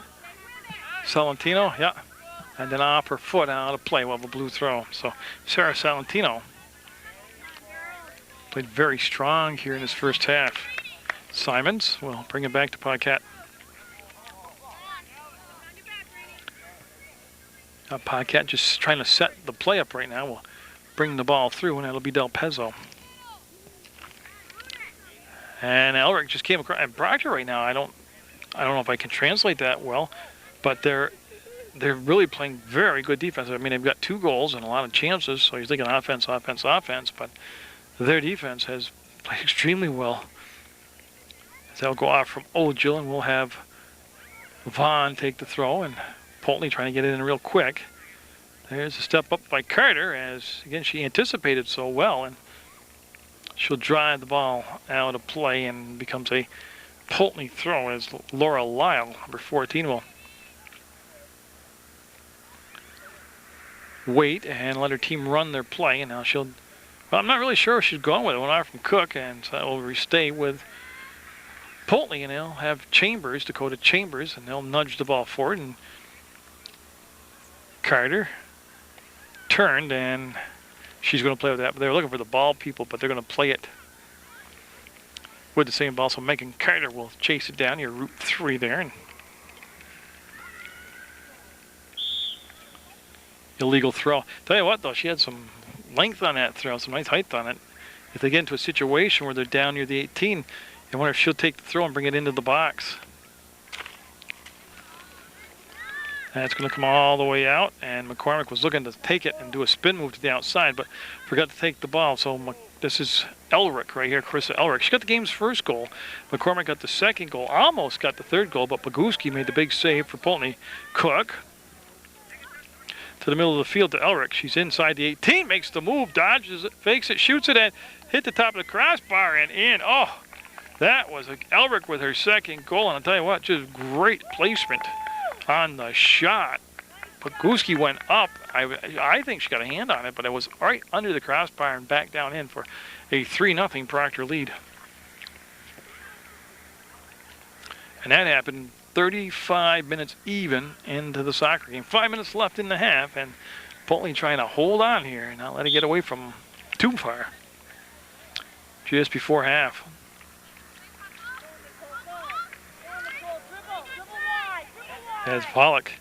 Salentino? Yeah. And then off her foot out of play. We'll have a blue throw. So Sarah Salentino played very strong here in this first half. Simons will bring it back to Paquette. Paquette just trying to set the play up right now. We'll bring the ball through, and that'll be Del Pezzo. And Elric just came across. And Proctor right now, I don't know if I can translate that well, but they're really playing very good defense. I mean, they've got 2 goals and a lot of chances, so you're thinking offense, offense, offense, but their defense has played extremely well. As they'll go off from Ojil, and we'll have Vaughn take the throw, and Poultney trying to get it in real quick. There's a step up by Carter, as again she anticipated so well, and she'll drive the ball out of play and becomes a Poultney throw as Laura Lyle, number 14, will wait and let her team run their play. And now she'll, well, I'm not really sure where she's going with it. It went out from Cook, and so that will stay with Poultney, and they'll have Chambers, Dakota Chambers, and they'll nudge the ball forward. And Carter turned, and she's going to play with that. But they were looking for the ball people, but they're going to play it with the same ball. So Megan Carter will chase it down, your route 3 there. And illegal throw. Tell you what, though, she had some length on that throw, some nice height on it. If they get into a situation where they're down near the 18, I wonder if she'll take the throw and bring it into the box. That's going to come all the way out, and McCormick was looking to take it and do a spin move to the outside, but forgot to take the ball. So this is Elric right here, Carissa Elric. She got the game's first goal. McCormick got the second goal, almost got the third goal, but Boguski made the big save for Poultney. Cook to the middle of the field to Elric. She's inside the 18, makes the move, dodges it, fakes it, shoots it, and hit the top of the crossbar and in. Oh, that was Elric with her second goal, and I'll tell you what, just great placement on the shot. Boguski went up. I think she got a hand on it, but it was right under the crossbar and back down in for a 3-0 Proctor lead. And that happened 35 minutes even into the soccer game. 5 minutes left in the half, and Poultney trying to hold on here and not let it get away from too far. Just before half. As Pollock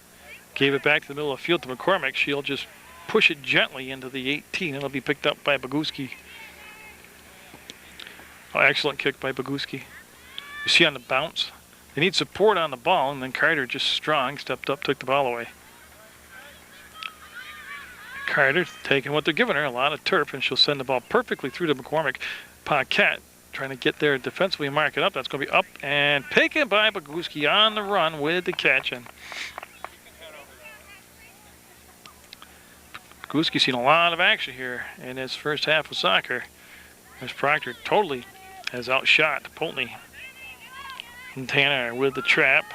gave it back to the middle of the field to McCormick, she'll just push it gently into the 18. It'll be picked up by Boguski. Oh, excellent kick by Boguski. You see on the bounce, they need support on the ball, and then Carter just strong, stepped up, took the ball away. Carter taking what they're giving her, a lot of turf, and she'll send the ball perfectly through to McCormick. Paquette trying to get there defensively and mark it up. That's going to be up and taken by Boguski on the run with the catch. And Boguski's seen a lot of action here in his first half of soccer. As Proctor totally has outshot Poultney. And Tanner with the trap.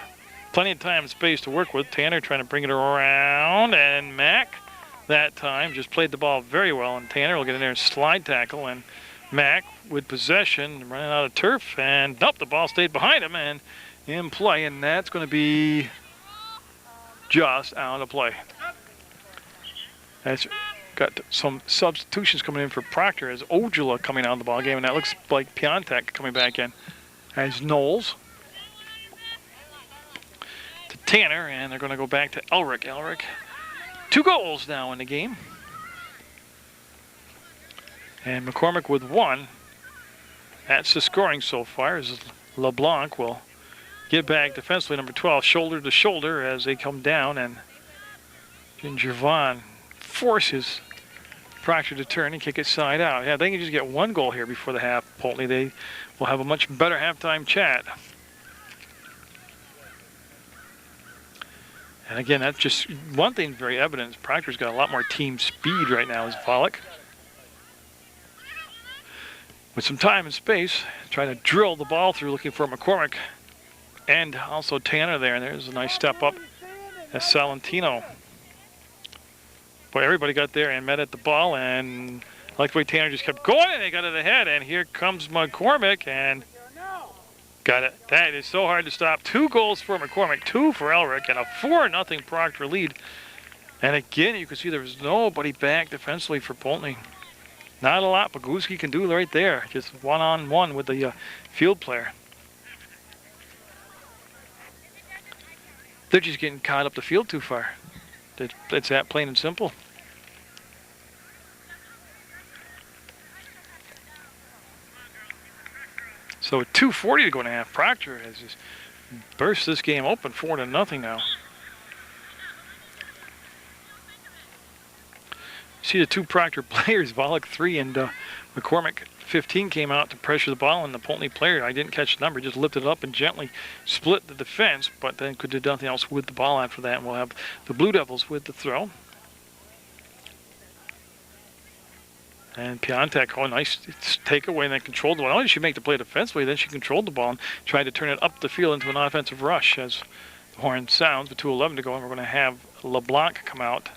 Plenty of time and space to work with. Tanner trying to bring it around, and Mack that time just played the ball very well, and Tanner will get in there and slide tackle, and Mack with possession, running out of turf, and nope, the ball stayed behind him and in play, and that's going to be just out of play. That's got some substitutions coming in for Proctor as Ojula coming out of the ball game, and that looks like Piontek coming back in as Knowles to Tanner, and they're going to go back to Elric. Elric, 2 goals now in the game. And McCormick with 1. That's the scoring so far, as LeBlanc will get back defensively, number 12, shoulder to shoulder as they come down, and Ginger Vaughn forces Proctor to turn and kick it side out. Yeah, they can just get 1 goal here before the half. Poultney, they will have a much better halftime chat. And again, that's just one thing very evident. Proctor's got a lot more team speed right now as Volek. With some time and space, trying to drill the ball through, looking for McCormick. And also Tanner there, and there's a nice step up as Salentino. Boy, everybody got there and met at the ball, and I like the way Tanner just kept going, and they got it ahead, and here comes McCormick, and got it. That is so hard to stop. 2 goals for McCormick, 2 for Elric, and a 4-0 Proctor lead. And again, you can see there was nobody back defensively for Poultney. Not a lot Boguski can do right there. Just one-on-one with the field player. They're just getting caught up the field too far. It's that plain and simple. So with 2:40 to go in a half, Proctor has just burst this game open 4-0 now. See the 2 Proctor players, Volek 3 and McCormick, 15, came out to pressure the ball, and the Poultney player, I didn't catch the number, just lifted it up and gently split the defense, but then could do nothing else with the ball after that. And we'll have the Blue Devils with the throw. And Piontek, oh, nice takeaway, and then controlled the ball. Not only did she make the play defensively, then she controlled the ball and tried to turn it up the field into an offensive rush. As the horn sounds, with 2:11 to go, and we're going to have LeBlanc come out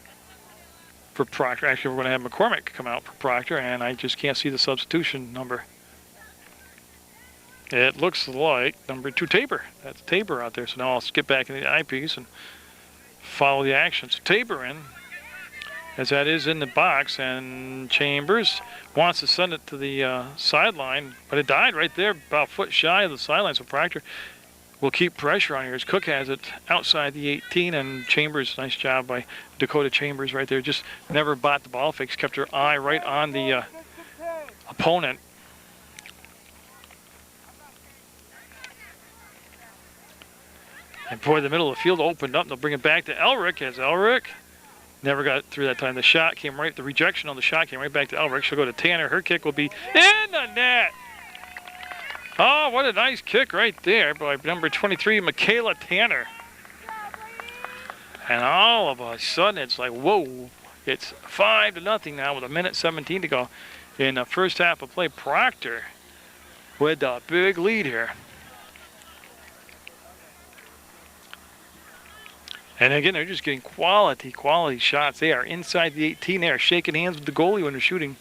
for Proctor. Actually, we're going to have McCormick come out for Proctor, and I just can't see the substitution number. It looks like number 2, Tabor. That's Tabor out there. So now I'll skip back in the eyepiece and follow the action. So Tabor in, as that is in the box, and Chambers wants to send it to the sideline, but it died right there, about a foot shy of the sideline. So Proctor will keep pressure on here as Cook has it outside the 18, and Chambers, nice job by Dakota Chambers right there, just never bought the ball fix, kept her eye right on the opponent. And boy, the middle of the field opened up. They'll bring it back to Elric, as Elric never got through that time. The shot came right, the rejection on the shot came right back to Elric. She'll go to Tanner. Her kick will be in the net. Oh, what a nice kick right there by number 23, Michaela Tanner. And all of a sudden, it's like, whoa, it's 5-0 now with 1:17 to go in the first half of play. Proctor with a big lead here. And again, they're just getting quality shots. They are inside the 18. They are shaking hands with the goalie when they're shooting.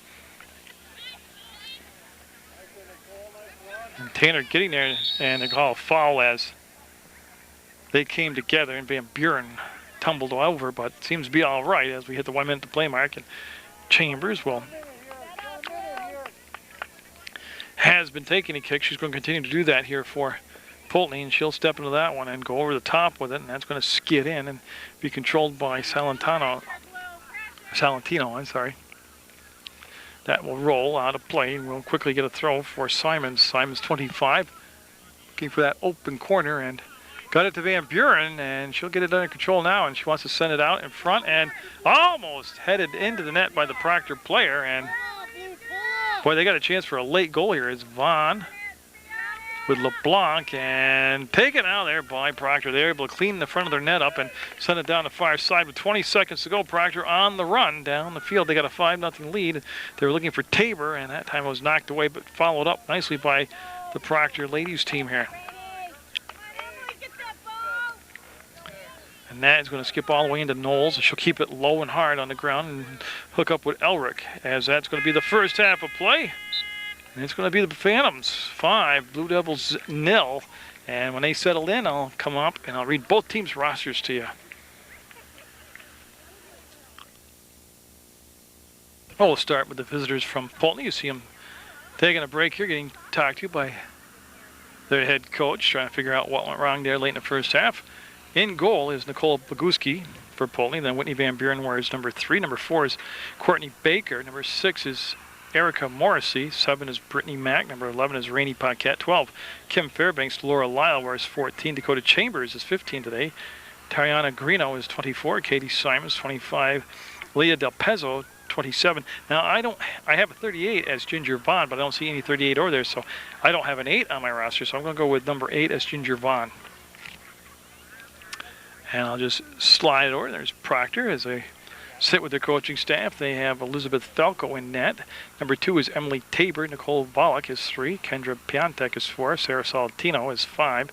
And Tanner getting there, and they call a foul as they came together, and Van Buren tumbled over, but seems to be all right as we hit the 1 minute to play mark. And Chambers has been taking a kick. She's going to continue to do that here for Poultney, and she'll step into that one and go over the top with it, and that's going to skid in and be controlled by Salentino, I'm sorry. That will roll out of play, and we'll quickly get a throw for Simons. Simons 25, looking for that open corner, and got it to Van Buren, and she'll get it under control now, and she wants to send it out in front, and almost headed into the net by the Proctor player, and boy, they got a chance for a late goal here. It's Vaughn with LeBlanc, and taken out there by Proctor. They're able to clean the front of their net up and send it down the far side with 20 seconds to go. Proctor on the run down the field. They got a 5-0 lead. They were looking for Tabor, and that time it was knocked away, but followed up nicely by the Proctor ladies team here. And that is going to skip all the way into Knowles. She'll keep it low and hard on the ground and hook up with Elric, as that's going to be the first half of play. And it's going to be the Phantoms 5, Blue Devils 0. And when they settle in, I'll come up and I'll read both teams' rosters to you. Well, we'll start with the visitors from Poultney. You see them taking a break here, getting talked to by their head coach, trying to figure out what went wrong there late in the first half. In goal is Nicole Boguski for Poultney. Then Whitney Van Buren wears number 3. Number 4 is Courtney Baker. Number 6 is Erica Morrissey. 7 is Brittany Mack. Number 11 is Rainey Paquette. 12, Kim Fairbanks. Laura Lyle wears 14. Dakota Chambers is 15 today. Tariana Greeno is 24. Katie Simons, 25. Leah Del Pezzo, 27. Now, I have a 38 as Ginger Vaughn, but I don't see any 38 over there, so I don't have an 8 on my roster, so I'm going to go with number 8 as Ginger Vaughn. And I'll just slide it over. There's Proctor as they sit with their coaching staff. They have Elizabeth Falco in net. Number 2 is Emily Tabor. Nicole Volek is 3. Kendra Piontek is 4. Sarah Saltino is 5.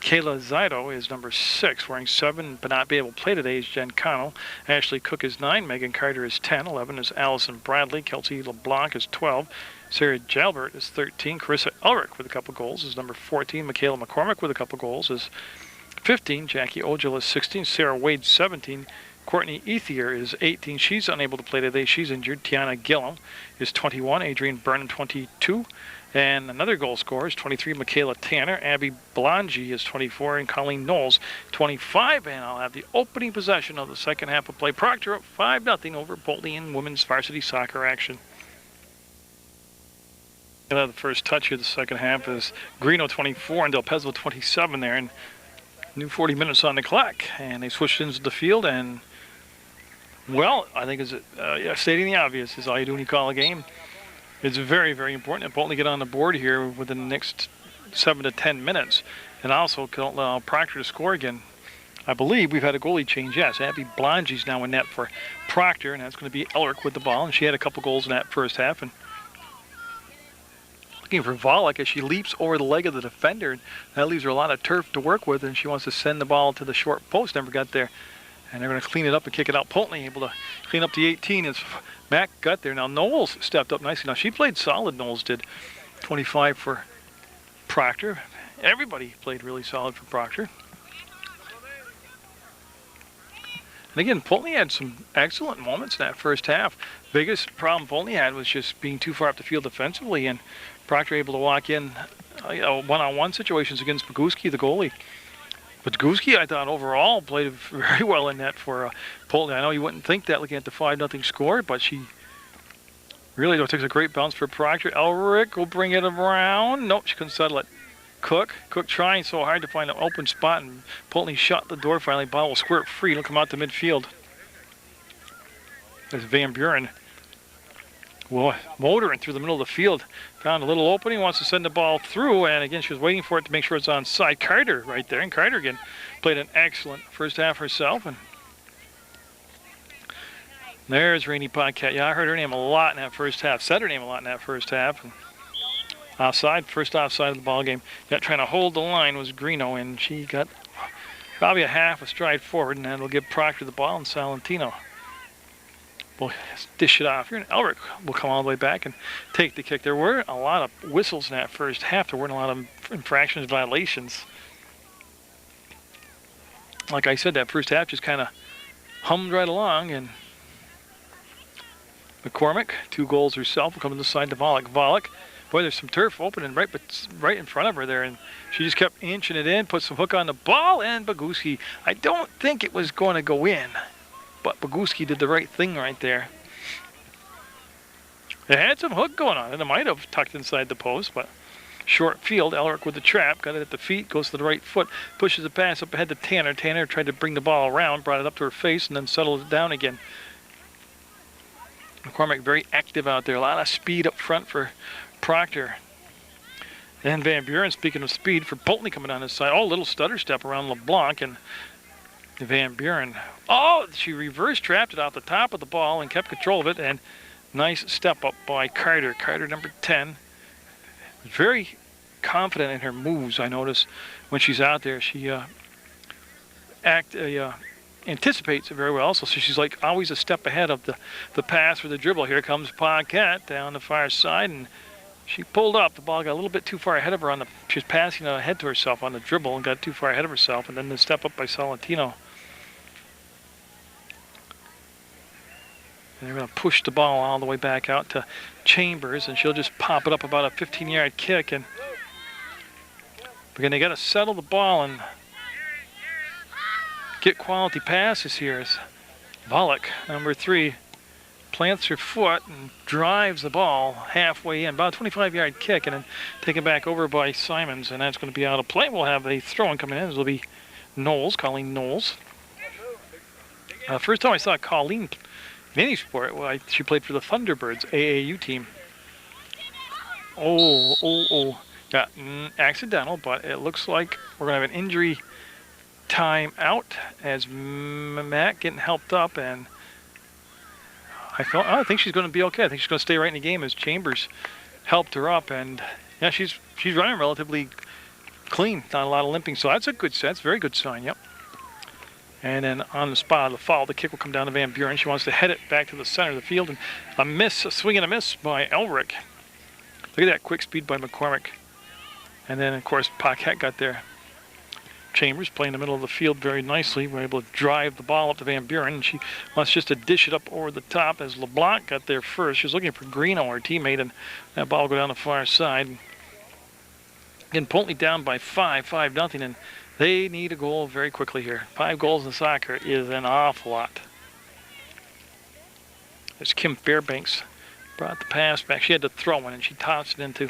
Kayla Zido is number 6, wearing 7, but not be able to play today is Jen Connell. Ashley Cook is 9. Megan Carter is 10. 11 is Allison Bradley. Kelsey LeBlanc is 12. Sarah Jalbert is 13. Carissa Elric with a couple goals is number 14. Michaela McCormick with a couple goals is 15. Jackie Ojil is 16. Sarah Wade 17. Courtney Ethier is 18. She's unable to play today. She's injured. Tiana Gillum is 21. Adrienne Burnham 22. And another goal scorer is 23, Michaela Tanner. Abby Blongi is 24. And Colleen Knowles 25. And I'll have the opening possession of the second half of play. Proctor up 5-0 over Poultney in women's varsity soccer action. The first touch here the second half is Greeno 24 and Del Pezzo 27 there. And new 40 minutes on the clock. And they switched into the field, and well, I think stating the obvious is all you do when you call a game. It's very, very important that Poultney get on the board here within the next 7 to 10 minutes, and also don't allow Proctor to score again. I believe we've had a goalie change. Yes, Abby Blongy's now in net for Proctor, and that's going to be Elric with the ball, and she had a couple goals in that first half. And looking for Volek as she leaps over the leg of the defender, and that leaves her a lot of turf to work with, and she wants to send the ball to the short post. Never got there, and they're going to clean it up and kick it out. Poultney able to clean up the 18 as Mac got there. Now Knowles stepped up nicely. Now she played solid. Knowles did 25 for Proctor. Everybody played really solid for Proctor. And again, Poultney had some excellent moments in that first half. Biggest problem Poultney had was just being too far up the field defensively, and Proctor able to walk in one-on-one situations against Boguski, the goalie. But Boguski, I thought, overall played very well in that for Poultney. I know you wouldn't think that looking at the 5-0 score, but she really takes a great bounce for Proctor. Elric will bring it around. Nope, she couldn't settle it. Cook trying so hard to find an open spot, and Poultney shut the door finally. Ball will squirt free. It'll come out to midfield. There's Van Buren. Motoring through the middle of the field. Found a little opening, wants to send the ball through, and again, she was waiting for it to make sure it's onside. Carter right there, and Carter again played an excellent first half herself. And there's Rainey Paquette. Yeah, I heard her name a lot in that first half. Said her name a lot in that first half. And offside, first offside of the ball game. Got trying to hold the line was Greeno, and she got probably a half a stride forward, and that'll give Proctor the ball, and Salentino will dish it off here, and Elric will come all the way back and take the kick. There were a lot of whistles in that first half. There weren't a lot of infractions, violations. Like I said, that first half just kind of hummed right along, and McCormick, 2 goals herself, will come to the side to Volek. Boy, there's some turf opening right in front of her there, and she just kept inching it in, put some hook on the ball, and Boguski, I don't think it was going to go in, but Boguski did the right thing right there. It had some hook going on, and it might have tucked inside the post, but short field, Elric with the trap, got it at the feet, goes to the right foot, pushes the pass up ahead to Tanner. Tanner tried to bring the ball around, brought it up to her face, and then settled it down again. McCormick very active out there, a lot of speed up front for Proctor. And Van Buren, speaking of speed, for Poultney coming down his side. Oh, little stutter step around LeBlanc, and Van Buren. Oh, she reverse trapped it off the top of the ball and kept control of it, and nice step up by Carter. Carter, number 10. Very confident in her moves, I notice, when she's out there. She anticipates it very well, so she's like always a step ahead of the pass or the dribble. Here comes Paquette down the far side, and she pulled up. The ball got a little bit too far ahead of her she was passing ahead to herself on the dribble and got too far ahead of herself, and then the step up by Salentino. And they're going to push the ball all the way back out to Chambers, and she'll just pop it up about a 15-yard kick. And again, they got to settle the ball and get quality passes here. As Volek, number 3, plants her foot and drives the ball halfway in, about a 25-yard kick, and then taken back over by Simons, and that's going to be out of play. We'll have a throw-in coming in. This will be Knowles, Colleen Knowles. First time I saw Colleen in any sport, she played for the Thunderbirds AAU team. Yeah, accidental, but it looks like we're going to have an injury time out as Matt getting helped up, and I think she's going to be okay. I think she's going to stay right in the game as Chambers helped her up, and yeah, she's running relatively clean, not a lot of limping, so that's a good set. That's a very good sign. Yep. And then on the spot of the foul, the kick will come down to Van Buren. She wants to head it back to the center of the field, and a swing and a miss by Elric. Look at that quick speed by McCormick. And then, of course, Paquette got there. Chambers playing in the middle of the field very nicely. We're able to drive the ball up to Van Buren, and she wants just to dish it up over the top as LeBlanc got there first. She was looking for Greeno, her teammate, and that ball will go down the far side. Again, Poultney down by 5-0, and they need a goal very quickly here. 5 goals in soccer is an awful lot. There's Kim Fairbanks. Brought the pass back. She had to throw one, and she tossed it into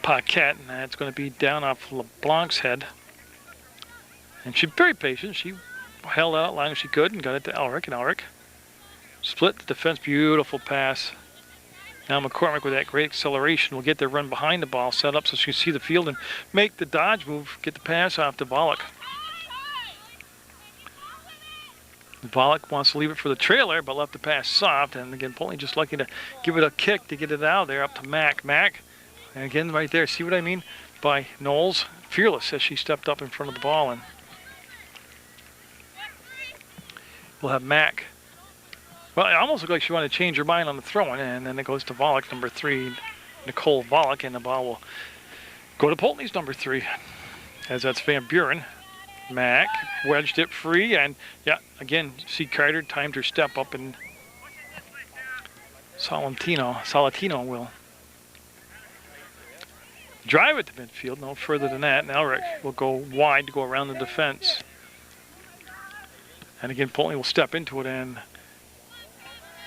Paquette, and that's going to be down off LeBlanc's head. And she's very patient. She held out as long as she could and got it to Elric, and Elric split the defense. Beautiful pass. Now McCormick with that great acceleration will get their run behind the ball, set up so she can see the field and make the dodge move, get the pass off to Volek. Volek wants to leave it for the trailer, but left the pass soft. And again, Poultney just lucky to give it a kick to get it out of there up to Mack. Mack, and again right there, see what I mean by Knowles? Fearless as she stepped up in front of the ball. And we'll have Mack. Well, it almost looked like she wanted to change her mind on the throwing, and then it goes to Volek, number 3, Nicole Volek, and the ball will go to Poultney's number 3, as that's Van Buren. Mack wedged it free, and yeah, again, see Carter timed her step up, and Salatino will drive it to midfield, no further than that, and Elric will go wide to go around the defense. And again, Poultney will step into it, and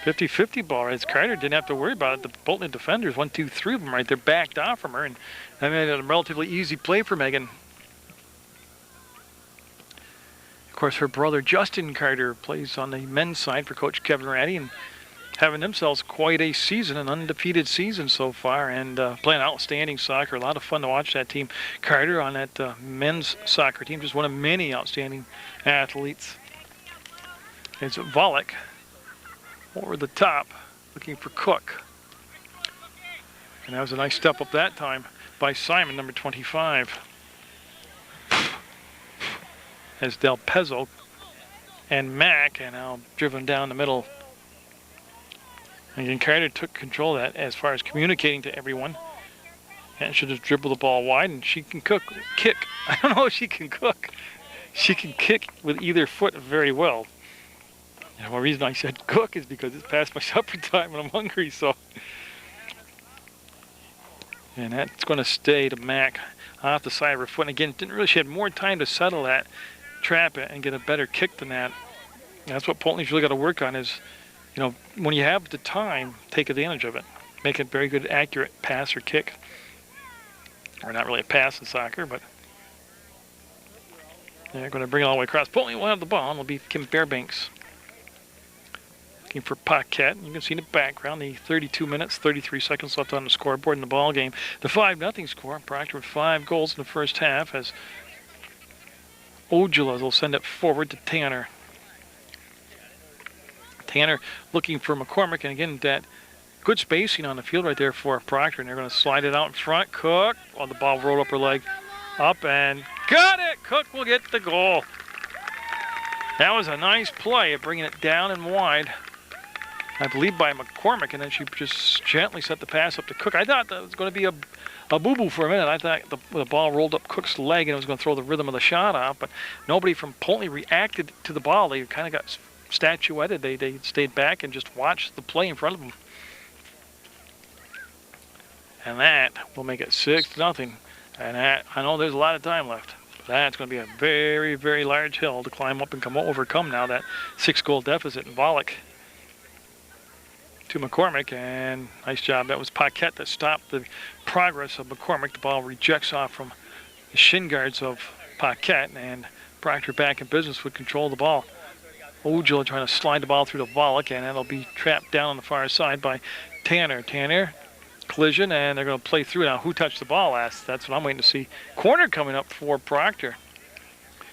50-50 ball, right? Carter didn't have to worry about it. The Poultney defenders, 1, 2, 3 of them right there, backed off from her, and that made it a relatively easy play for Megan. Of course, her brother Justin Carter plays on the men's side for Coach Kevin Ratty, and having themselves quite a season, an undefeated season so far, and playing outstanding soccer. A lot of fun to watch that team. Carter on that men's soccer team, just one of many outstanding athletes. It's Volek over the top, looking for Cook. And that was a nice step up that time by Simon, number 25. As Del Pezzo and Mack are now driven down the middle. Again, Carter took control of that as far as communicating to everyone. And should have dribbled the ball wide, and she can kick. I don't know if she can cook. She can kick with either foot very well. And one reason I said cook is because it's past my supper time and I'm hungry, so. And that's going to stay to Mack off the side of her foot. And again, she had more time to settle that, trap it, and get a better kick than that. And that's what Poultney's really got to work on is, you know, when you have the time, take advantage of it. Make a very good, accurate pass or kick. Or not really a pass in soccer, but they're going to bring it all the way across. Poultney will have the ball, and it'll be Kim Fairbanks. Looking for Paquette. You can see in the background the 32 minutes, 33 seconds left on the scoreboard in the ball game. The 5-0 score. Proctor with 5 goals in the first half as Ojula will send it forward to Tanner. Tanner looking for McCormick, and again, that good spacing on the field right there for Proctor, and they're going to slide it out in front. Cook, oh, the ball rolled up her leg, up, and got it! Cook will get the goal. That was a nice play of bringing it down and wide, I believe by McCormick, and then she just gently set the pass up to Cook. I thought that was going to be a boo-boo for a minute. I thought the ball rolled up Cook's leg and it was going to throw the rhythm of the shot off, but nobody from Poultney reacted to the ball. They kind of got statuetted. They stayed back and just watched the play in front of them. And that will make it 6-0. And that, I know there's a lot of time left. But that's going to be a very, very large hill to climb up and overcome now, that 6-goal deficit. And Volek to McCormick, and nice job. That was Paquette that stopped the progress of McCormick. The ball rejects off from the shin guards of Paquette, and Proctor back in business would control the ball. Ojula trying to slide the ball through to Volek, and that'll be trapped down on the far side by Tanner. Tanner, collision, and they're going to play through. Now, who touched the ball last? That's what I'm waiting to see. Corner coming up for Proctor.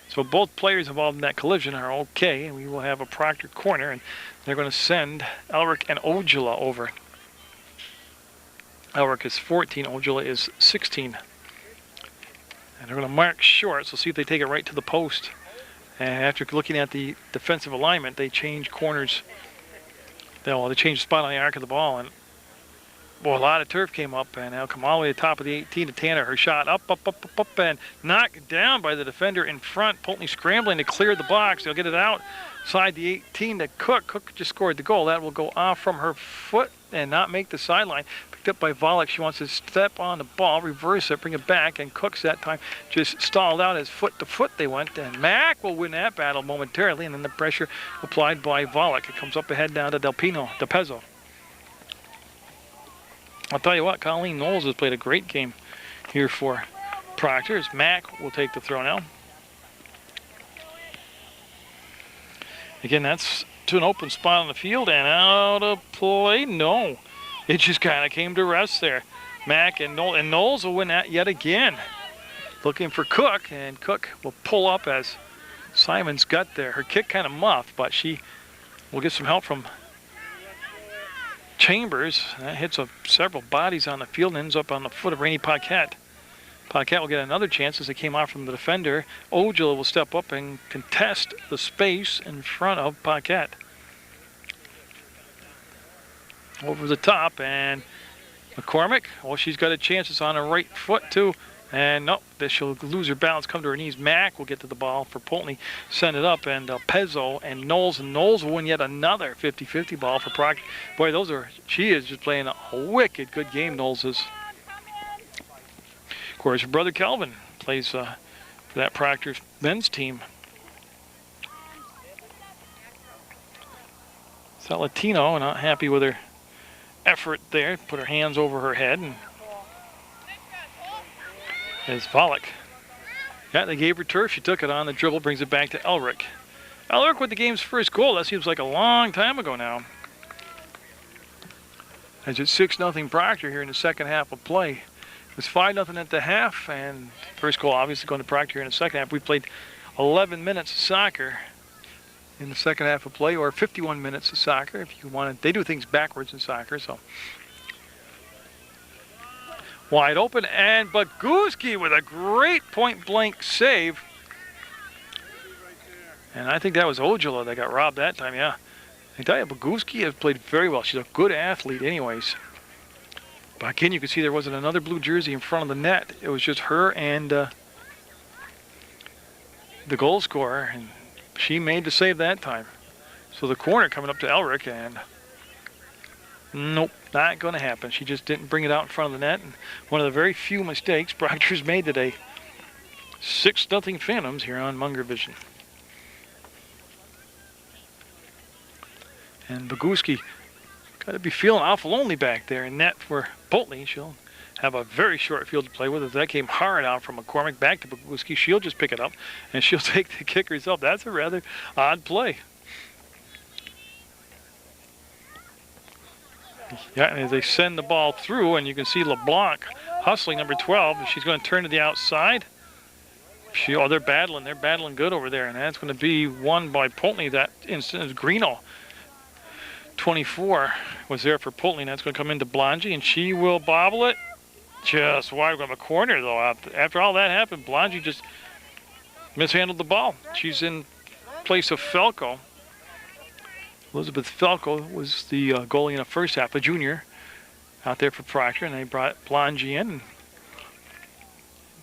So both players involved in that collision are okay, and we will have a Proctor corner, and they're going to send Elric and Ojula over. Elric is 14, Ojula is 16. And they're going to mark short, so see if they take it right to the post. And after looking at the defensive alignment, they change corners. They change the spot on the arc of the ball, and boy, a lot of turf came up, and they'll come all the way to the top of the 18 to Tanner. Her shot up, and knocked down by the defender in front. Poultney scrambling to clear the box. They'll get it outside the 18 to Cook. Cook just scored the goal. That will go off from her foot and not make the sideline. Picked up by Volek. She wants to step on the ball, reverse it, bring it back, and Cook's that time just stalled out as foot to foot they went. And Mack will win that battle momentarily, and then the pressure applied by Volek. It comes up ahead down to Del Pezzo. I'll tell you what, Colleen Knowles has played a great game here for Proctor. As Mack will take the throw now. Again, that's to an open spot on the field and out of play. No. it just kind of came to rest there. Mack and Knowles will win that yet again. Looking for Cook, and Cook will pull up as Simon's got there. Her kick kind of muffed, but she will get some help from Chambers. That hits several bodies on the field and ends up on the foot of Rainey Paquette. Paquette will get another chance as it came out from the defender. Ojala will step up and contest the space in front of Paquette. Over the top, and McCormick, well, she's got a chance. It's on her right foot, too. And nope, she'll lose her balance, come to her knees. Mack will get to the ball for Poultney, send it up, and Pezzo and Knowles will win yet another 50-50 ball for Proctor. Boy, she is just playing a wicked good game, Knowles is. Of course, her brother Calvin plays for that Proctor men's team. Salatino, not happy with her effort there, put her hands over her head, and is Volek. Yeah, they gave her turf. She took it on the dribble, brings it back to Elric. Elric with the game's first goal. That seems like a long time ago now. As it's 6-0 Proctor here in the second half of play. It was 5-0 at the half, and first goal obviously going to Proctor here in the second half. We played 11 minutes of soccer in the second half of play, or 51 minutes of soccer if you want. They do things backwards in soccer, so. Wide open, and Boguski with a great point-blank save. And I think that was Ojala that got robbed that time, yeah. I tell you, Boguski has played very well. She's a good athlete anyways. But again, you can see there wasn't another blue jersey in front of the net. It was just her and the goal scorer, and she made the save that time. So the corner coming up to Elric, and nope, not going to happen. She just didn't bring it out in front of the net. And one of the very few mistakes Proctor's made today. 6-0 Phantoms here on Munger Vision. And Boguski got to be feeling awful lonely back there in net for Poultney. She'll have a very short field to play with. If that came hard out from McCormick back to Boguski, she'll just pick it up and she'll take the kick herself. That's a rather odd play. Yeah, and as they send the ball through, and you can see LeBlanc hustling number 12. She's going to turn to the outside. They're battling. They're battling good over there, and that's going to be won by Poultney. That instant, Greeno, 24, was there for Poultney. That's going to come into Blongi, and she will bobble it just wide of a corner, though. After all that happened, Blongi just mishandled the ball. She's in place of Felco. Elizabeth Felco was the goalie in the first half, a junior, out there for Proctor, and they brought Blongi in.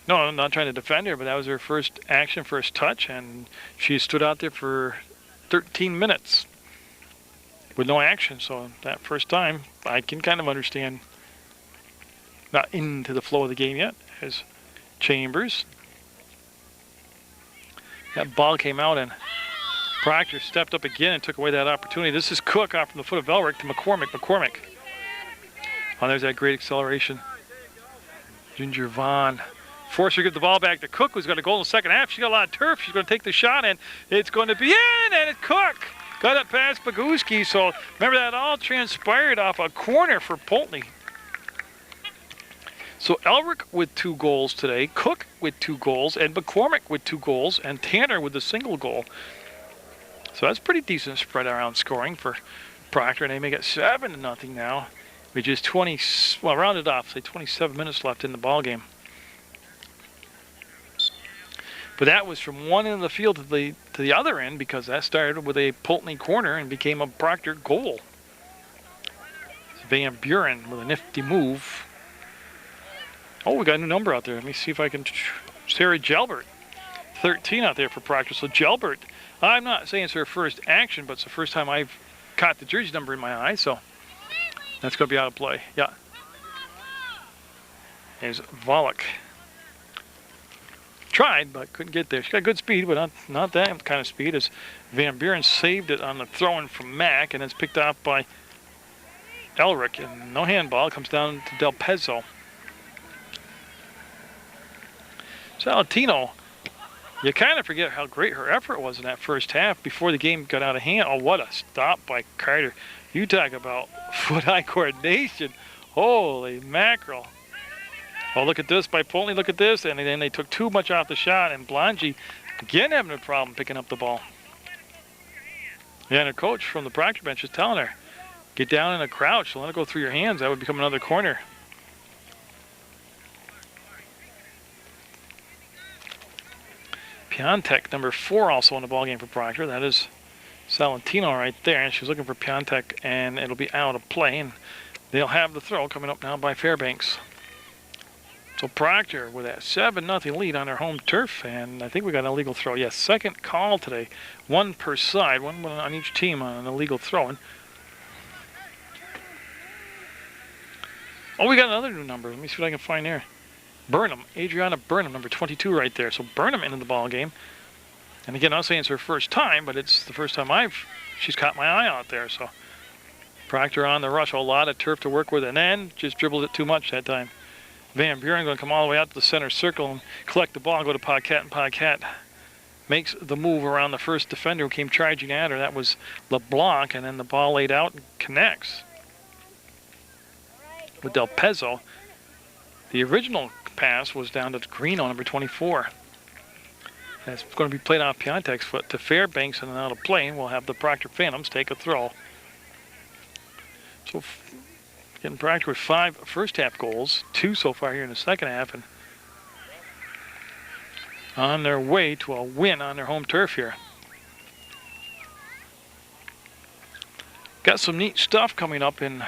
No, I'm not trying to defend her, but that was her first action, first touch, and she stood out there for 13 minutes with no action. So that first time, I can kind of understand, not into the flow of the game yet, as Chambers. That ball came out, and Proctor stepped up again and took away that opportunity. This is Cook off from the foot of Elric to McCormick. McCormick. Oh, there's that great acceleration. Ginger Vaughn. Forced her to get the ball back to Cook, who's got a goal in the second half. She's got a lot of turf. She's going to take the shot, and it's going to be in, and it's Cook. Got it past Boguski. So remember, that all transpired off a corner for Poultney. So Elric with 2 goals today, Cook with 2 goals, and McCormick with 2 goals, and Tanner with a single goal. So that's pretty decent spread around scoring for Proctor, and they make it 7-0 now. With just 20, well, rounded off, say 27 minutes left in the ball game. But that was from one end of the field to the other end, because that started with a Poultney corner and became a Proctor goal. Van Buren with a nifty move. Oh, we got a new number out there. Let me see if I can. Sarah Gelbert, 13 out there for Proctor. So Gelbert, I'm not saying it's her first action, but it's the first time I've caught the jersey number in my eye. So that's going to be out of play. Yeah. There's Volek. Tried, but couldn't get there. She got good speed, but not that kind of speed, as Van Buren saved it on the throw-in from Mack, and it's picked off by Elric. And no handball. Comes down to Del Pezzo. Salatino You kind of forget how great her effort was in that first half before the game got out of hand. Oh, what a stop by Carter. You talk about foot-eye coordination. Holy mackerel. Oh, look at this by Poultney. Look at this. And then they took too much off the shot. And Blangy, again, having a problem picking up the ball. Yeah, and her coach from the Proctor bench is telling her, get down in a crouch. Let it go through your hands. That would become another corner. Piontek, number 4, also in the ballgame for Proctor. That is Salentino right there. And she's looking for Piontek, and it'll be out of play. And they'll have the throw coming up now by Fairbanks. So Proctor with that 7-0 lead on their home turf. And I think we got an illegal throw. Yes, second call today. One per side. One on each team on an illegal throwing. Oh, we got another new number. Let me see what I can find there. Burnham, Adriana Burnham, number 22 right there. So Burnham into the ball game. And again, I'm not saying it's her first time, but it's the first time she's caught my eye out there. So Proctor on the rush, a lot of turf to work with, and then just dribbled it too much that time. Van Buren going to come all the way out to the center circle and collect the ball and go to Paquette, and Paquette makes the move around the first defender who came charging at her. That was LeBlanc, and then the ball laid out and connects with Del Pezzo. The original pass was down to Greeno, number 24. That's going to be played off Piontek's foot to Fairbanks and then out of play. And we'll have the Proctor Phantoms take a throw. So getting Proctor with 5 first-half goals, 2 so far here in the second half, and on their way to a win on their home turf here. Got some neat stuff coming up in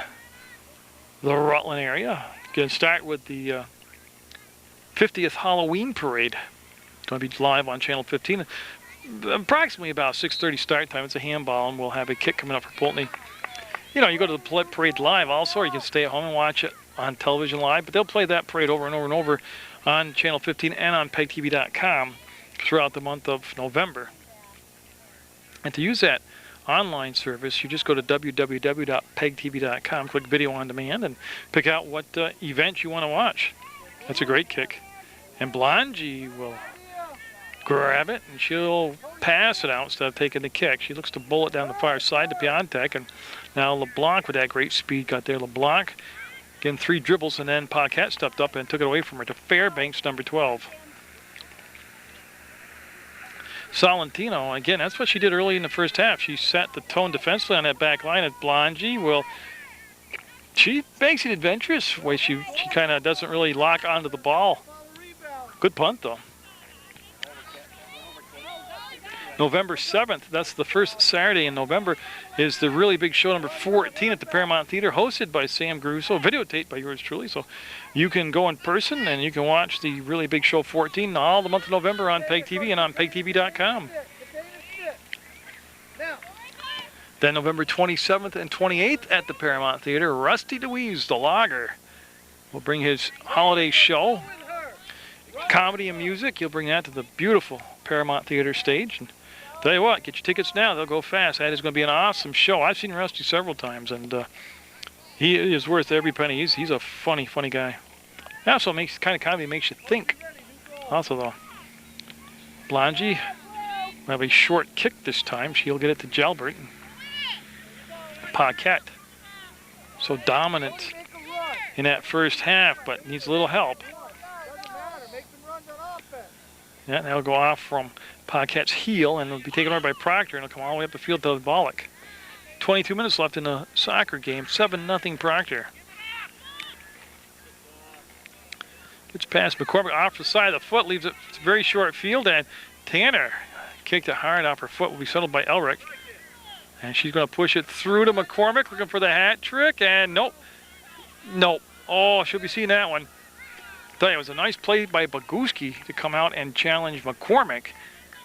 the Rutland area. Going to start with the 50th Halloween Parade. Going to be live on Channel 15. Approximately about 6:30 start time. It's a handball, and we'll have a kick coming up for Poultney. You know, you go to the parade live also, or you can stay at home and watch it on television live. But they'll play that parade over and over and over on Channel 15 and on PEGTV.com throughout the month of November. And to use that online service, you just go to www.pegtv.com, click video on demand, and pick out what event you want to watch. That's a great kick. And Blangy will grab it, and she'll pass it out instead of taking the kick. She looks to bowl it down the far side to Piontek, and now LeBlanc with that great speed got there. LeBlanc, again, 3 dribbles, and then Paquette stepped up and took it away from her to Fairbanks, number 12. Salentino, again, that's what she did early in the first half. She set the tone defensively on that back line at Blangy. Well, she makes it adventurous the way she kind of doesn't really lock onto the ball. Good punt, though. November 7th, that's the first Saturday in November, is the Really Big Show number 14 at the Paramount Theater, hosted by Sam Grusso, videotaped by yours truly. So you can go in person and you can watch the Really Big Show 14 all the month of November on PEGTV and on PEGTV.com. Then November 27th and 28th at the Paramount Theater, Rusty DeWeese, the logger, will bring his holiday show. Comedy and music, he'll bring that to the beautiful Paramount Theater stage. And tell you what, get your tickets now. They'll go fast. That is going to be an awesome show. I've seen Rusty several times, and he is worth every penny. He's a funny guy. It also makes kind of comedy makes you think. Also, though, Blangy will have a short kick this time. She'll get it to Jalbert. Paquette, so dominant in that first half, but needs a little help. Yeah, that'll go off from Paquette's heel, and it'll be taken over by Proctor, and it'll come all the way up the field to Bollock. 22 minutes left in the soccer game, 7-0 Proctor. Gets past McCormick off the side of the foot, leaves it very short field, and Tanner kicked it hard off her foot, will be settled by Elric. And she's going to push it through to McCormick, looking for the hat trick, and nope. Oh, she'll be seeing that one. I tell you, it was a nice play by Boguski to come out and challenge McCormick,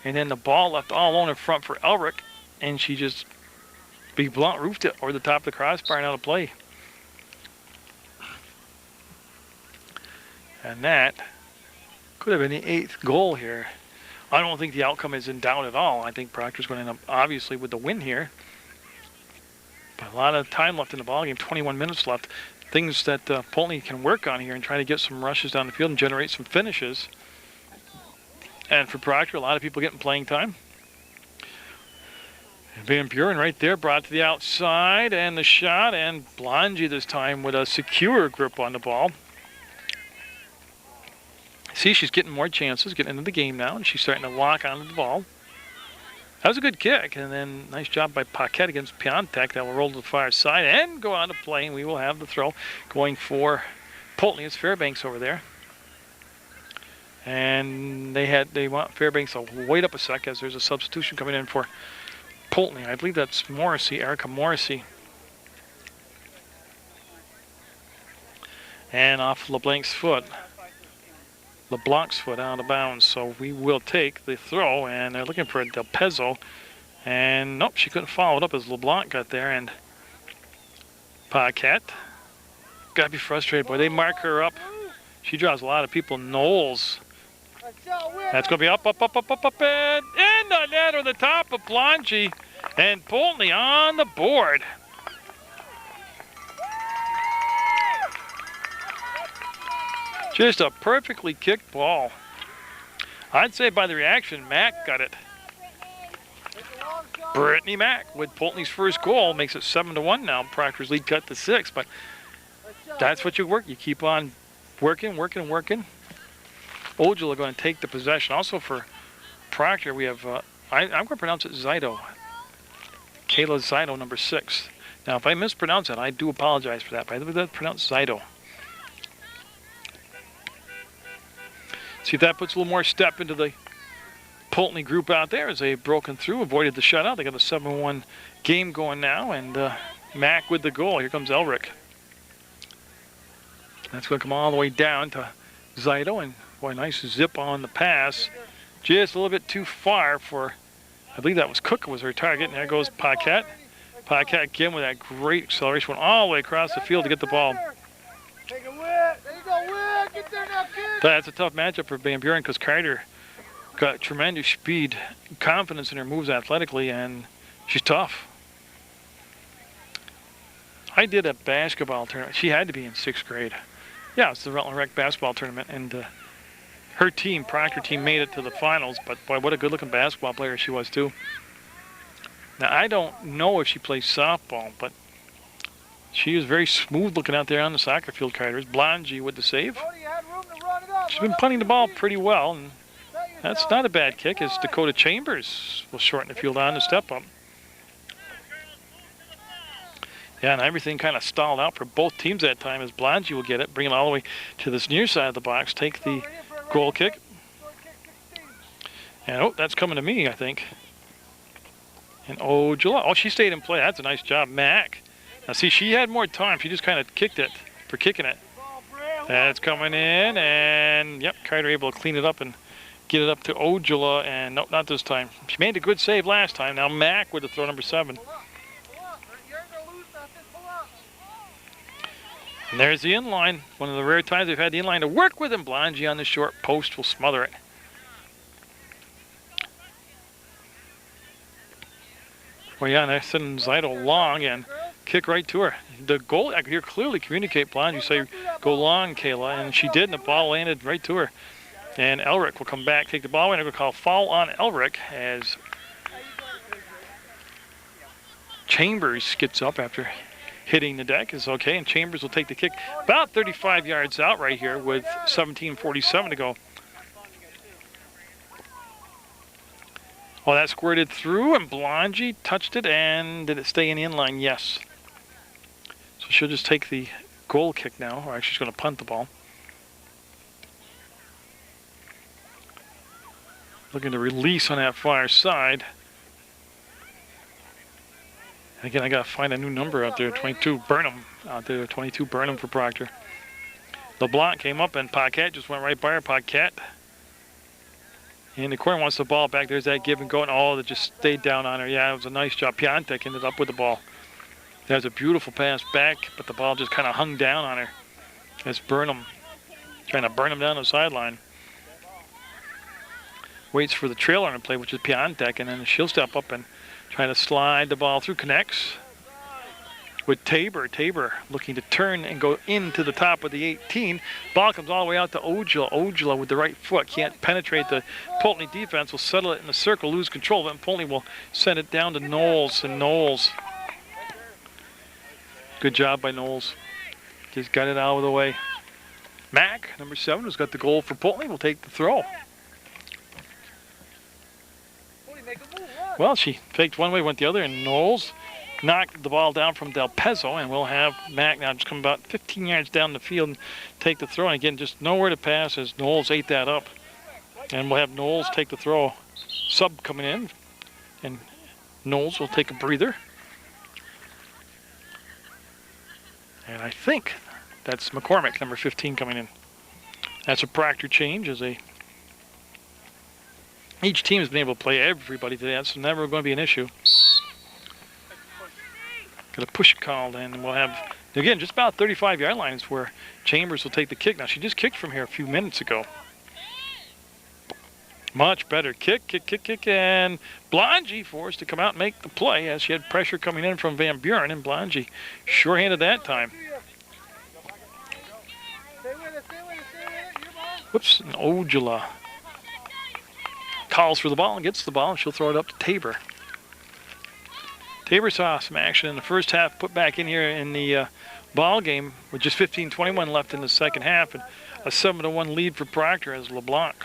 and then the ball left all alone in front for Elric, and she just big blunt roofed it over the top of the crossbar and out of play. And that could have been the 8th goal here. I don't think the outcome is in doubt at all. I think Proctor's going to end up, obviously, with the win here. But a lot of time left in the ballgame, 21 minutes left. Things that Poultney can work on here and try to get some rushes down the field and generate some finishes. And for Proctor, a lot of people getting playing time. Van Buren right there, brought to the outside, and the shot, and Blongy this time with a secure grip on the ball. See, she's getting more chances, getting into the game now, and she's starting to lock onto the ball. That was a good kick, and then nice job by Paquette against Piontek. That will roll to the far side and go on to play, and we will have the throw going for Poultney. It's Fairbanks over there. And they want Fairbanks to wait up a sec as there's a substitution coming in for Poultney. I believe that's Morrissey, Erica Morrissey. And off LeBlanc's foot. LeBlanc's foot out of bounds. So we will take the throw, and they're looking for a Del Pezzo. And nope, she couldn't follow it up as LeBlanc got there. And Paquette. Gotta be frustrated, boy. They mark her up. She draws a lot of people. Knowles. That's going to be up, and in the net or the top of Blongy. And Poultney on the board. Just a perfectly kicked ball. I'd say by the reaction, Mack got it. Brittany Mack with Poultney's first goal makes it 7-1 now. Proctor's lead cut to 6, but that's what you work. You keep on working. Ojula going to take the possession. Also for Proctor, we have, I'm going to pronounce it Zido. Kayla Zido, number 6. Now, if I mispronounce it, I do apologize for that, but I believe that's pronounced Zido. See if that puts a little more step into the Poultney group out there as they've broken through, avoided the shutout. They got a 7-1 game going now, and Mack with the goal. Here comes Elric. That's going to come all the way down to Zido, and boy, nice zip on the pass. Just a little bit too far for, I believe that was Cook was her target, and there goes Paquette. Paquette again with that great acceleration, went all the way across the field to get the ball. Take a whip. There you go, whip. Get there now, kid. That's a tough matchup for Van Buren because Carter got tremendous speed, confidence in her moves athletically, and she's tough. I did a basketball tournament. She had to be in 6th grade. Yeah, it's the Rutland Rec basketball tournament, and her team, Proctor team, made it to the finals, but boy, what a good-looking basketball player she was, too. Now, I don't know if she plays softball, but she is very smooth looking out there on the soccer field, Carter's. Blongy with the save. She's been punting the ball pretty well, and that's not a bad kick as Dakota Chambers will shorten the field on the step up. Yeah, and everything kind of stalled out for both teams that time as Blongy will get it, bring it all the way to this near side of the box, take the goal kick. And, oh, that's coming to me, I think. And July. Oh, she stayed in play. That's a nice job. Mack. Now, see, she had more time. She just kind of kicked it for kicking it. That's coming in, and, yep, Carter able to clean it up and get it up to Ojula, and nope, not this time. She made a good save last time. Now Mack with the throw, number 7. And there's the inline. One of the rare times they've had the inline to work with him. Blongy on the short post will smother it. Well, yeah, and they're sending Zido long and kick right to her. The goal, I could hear clearly communicate Blongy say, go long, Kayla, and she did, and the ball landed right to her. And Elric will come back, take the ball away, and they're going to call foul on Elric as Chambers gets up after hitting the deck. Is okay, and Chambers will take the kick about 35 yards out right here with 17:47 to go. Well, that squirted through, and Blongy touched it, and did it stay in the inline? Yes. So she'll just take the goal kick now, or actually she's going to punt the ball. Looking to release on that far side. Again, I got to find a new number out there, 22 Burnham out there, 22 Burnham for Proctor. LeBlanc came up, and Paquette just went right by her. Paquette in the corner wants the ball back. There's that give and go, and all that just stayed down on her. Yeah, it was a nice job. Piontek ended up with the ball. There's a beautiful pass back, but the ball just kind of hung down on her. As Burnham trying to burn him down the sideline. Waits for the trailer to play, which is Piontek, and then she'll step up and try to slide the ball through. Connects. with Tabor. Tabor looking to turn and go into the top of the 18. Ball comes all the way out to Ojala. Ojala with the right foot can't penetrate the Poultney defense. Will settle it in the circle, lose control of it, and Poultney will send it down to Knowles. And Knowles, good job by Knowles. Just got it out of the way. Mack, number 7, who's got the goal for Poultney, will take the throw. Well, she faked one way, went the other, and Knowles knocked the ball down from Del Pezzo, and we'll have Mack now just come about 15 yards down the field and take the throw. And again, just nowhere to pass as Knowles ate that up. And we'll have Knowles take the throw. Sub coming in, and Knowles will take a breather. And I think that's McCormick, number 15, coming in. That's a Proctor change as each team has been able to play everybody today. That's never going to be an issue. Got a push called in, and we'll have, again, just about 35-yard lines where Chambers will take the kick. Now, she just kicked from here a few minutes ago. Much better kick, and Blongy forced to come out and make the play as she had pressure coming in from Van Buren, and Blongy sure-handed that time. Whoops, and Ojala calls for the ball and gets the ball, and she'll throw it up to Tabor. Tabor saw some action in the first half, put back in here in the ball game with just 15:21 left in the second half, and a 7-1 lead for Proctor as LeBlanc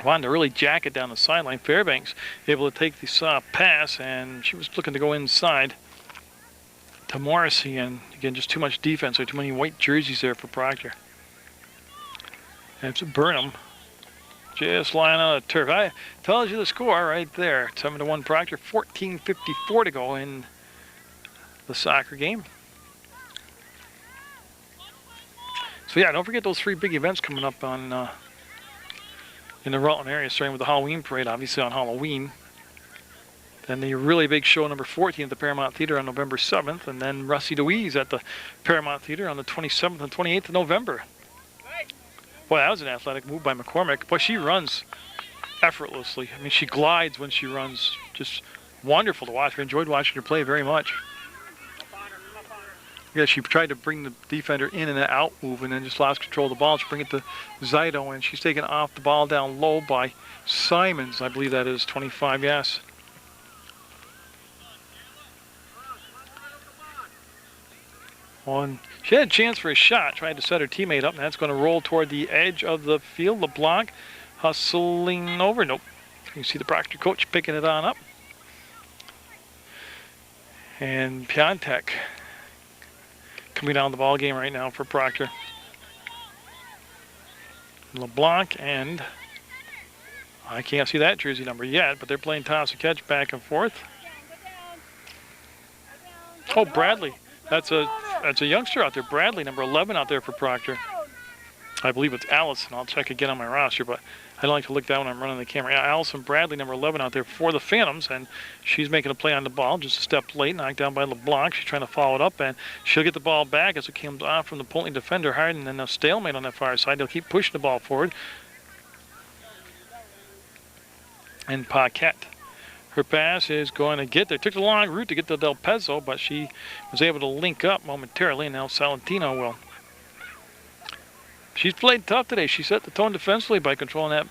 wanted to really jack it down the sideline. Fairbanks able to take the pass, and she was looking to go inside to Morrissey, and again, just too much defense. There are too many white jerseys there for Proctor. And it's Burnham just lying on the turf. I tells you the score right there. 7-1 Proctor, 14:54 to go in the soccer game. So yeah, don't forget those 3 big events coming up on in the Rutland area, starting with the Halloween parade, obviously on Halloween. Then the really big show, number 14 at the Paramount Theater on November 7th, and then Russie DeWeese at the Paramount Theater on the 27th and 28th of November. Boy, that was an athletic move by McCormick. Boy, she runs effortlessly. I mean, she glides when she runs. Just wonderful to watch. I enjoyed watching her play very much. Yeah, she tried to bring the defender in and out move and then just lost control of the ball. She bring it to Zaido, and she's taken off the ball down low by Simons. I believe that is 25, yes. She had a chance for a shot, tried to set her teammate up, and that's going to roll toward the edge of the field. LeBlanc hustling over. Nope. You can see the Proctor coach picking it on up. And Piontek coming down the ball game right now for Proctor. LeBlanc and I can't see that jersey number yet, but they're playing toss and catch back and forth. Oh, Bradley. That's a youngster out there. Bradley, number 11 out there for Proctor. I believe it's Allison. I'll check again on my roster, but I don't like to look down when I'm running the camera. Yeah, Allison Bradley, number 11 out there for the Phantoms, and she's making a play on the ball, just a step late, knocked down by LeBlanc. She's trying to follow it up, and she'll get the ball back as it comes off from the Poultney defender, Harden, and a stalemate on that far side. They'll keep pushing the ball forward. And Paquette. Her pass is going to get there. Took the long route to get to Del Pezzo, but she was able to link up momentarily, and now Salentino will. She's played tough today. She set the tone defensively by controlling that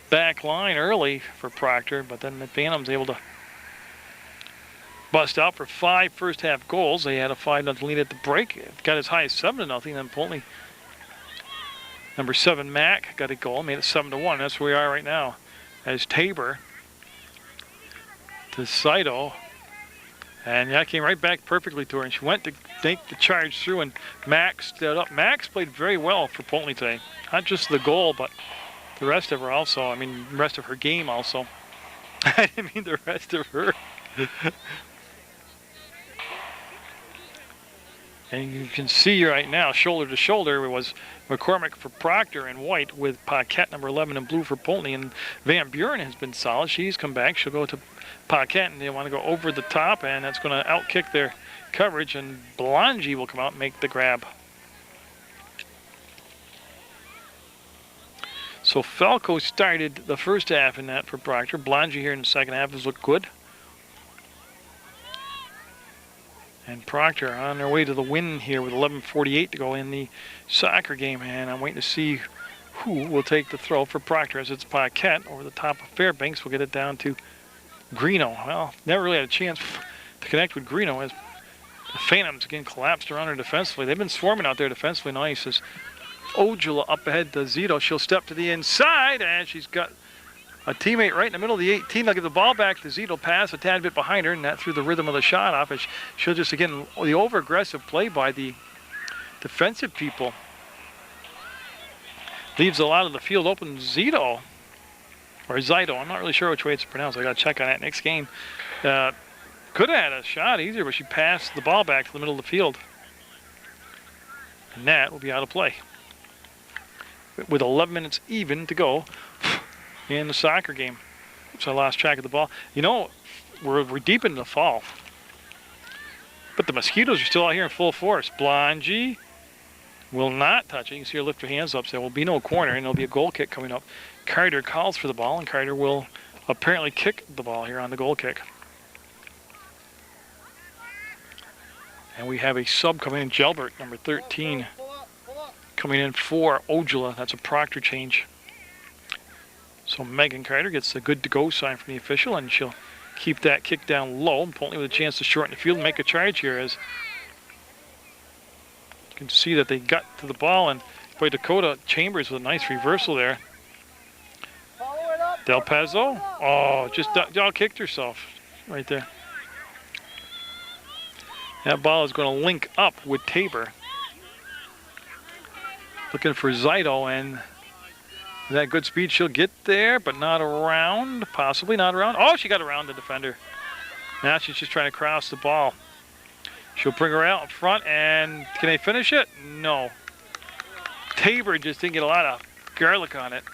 back line early for Proctor, but then the Phantoms able to bust out for 5 first-half goals. They had a 5-0 lead at the break. It got as high as 7-0. Then Poultney, number 7 Mack, got a goal, made it 7-1. That's where we are right now. As Tabor to Saito, and yeah, came right back perfectly to her, and she went to take the charge through, and Max stood up. Max played very well for Poultney today. Not just the goal, but the rest of her also. I mean, the rest of her game also. I didn't mean the rest of her. And you can see right now, shoulder to shoulder, it was McCormick for Proctor in white with Paquette, number 11, in blue for Poultney. And Van Buren has been solid. She's come back. She'll go to Paquette, and they want to go over the top, and that's going to outkick their coverage, and Blongy will come out and make the grab. So Falco started the first half in that for Proctor. Blongy here in the second half has looked good. And Proctor on their way to the win here with 11:48 to go in the soccer game. And I'm waiting to see who will take the throw for Proctor, as it's Paquette over the top of Fairbanks. We'll get it down to Greeno. Well, never really had a chance to connect with Greeno as the Phantoms again collapsed around her defensively. They've been swarming out there defensively nice as Ojula up ahead to Zito. She'll step to the inside, and she's got a teammate right in the middle of the 18. They'll give the ball back to Zito, pass a tad bit behind her, and that threw the rhythm of the shot off. As she'll just, again, the over-aggressive play by the defensive people leaves a lot of the field open. Zito, or Zito, I'm not really sure which way it's pronounced. I got to check on that next game. Could have had a shot easier, but she passed the ball back to the middle of the field. And that will be out of play. With 11 minutes even to go in the soccer game. So I lost track of the ball. You know, we're deep into the fall. But the mosquitoes are still out here in full force. Blongie will not touch it. You can see her lift her hands up, so there will be no corner, and there'll be a goal kick coming up. Carter calls for the ball, and Carter will apparently kick the ball here on the goal kick. And we have a sub coming in, Gelbert, number 13, coming in for Ojula. That's a Proctor change. So Megan Carter gets the good to go sign from the official, and she'll keep that kick down low. Poultney with a chance to shorten the field and make a charge here, as you can see that they got to the ball, and boy, Dakota Chambers with a nice reversal there. Del Pezzo, oh, just all kicked herself right there. That ball is going to link up with Tabor. Looking for Zito, and that good speed, she'll get there, but not around, possibly not around. Oh, she got around the defender. Now she's just trying to cross the ball. She'll bring her out in front, and can they finish it? No. Tabor just didn't get a lot of garlic on it.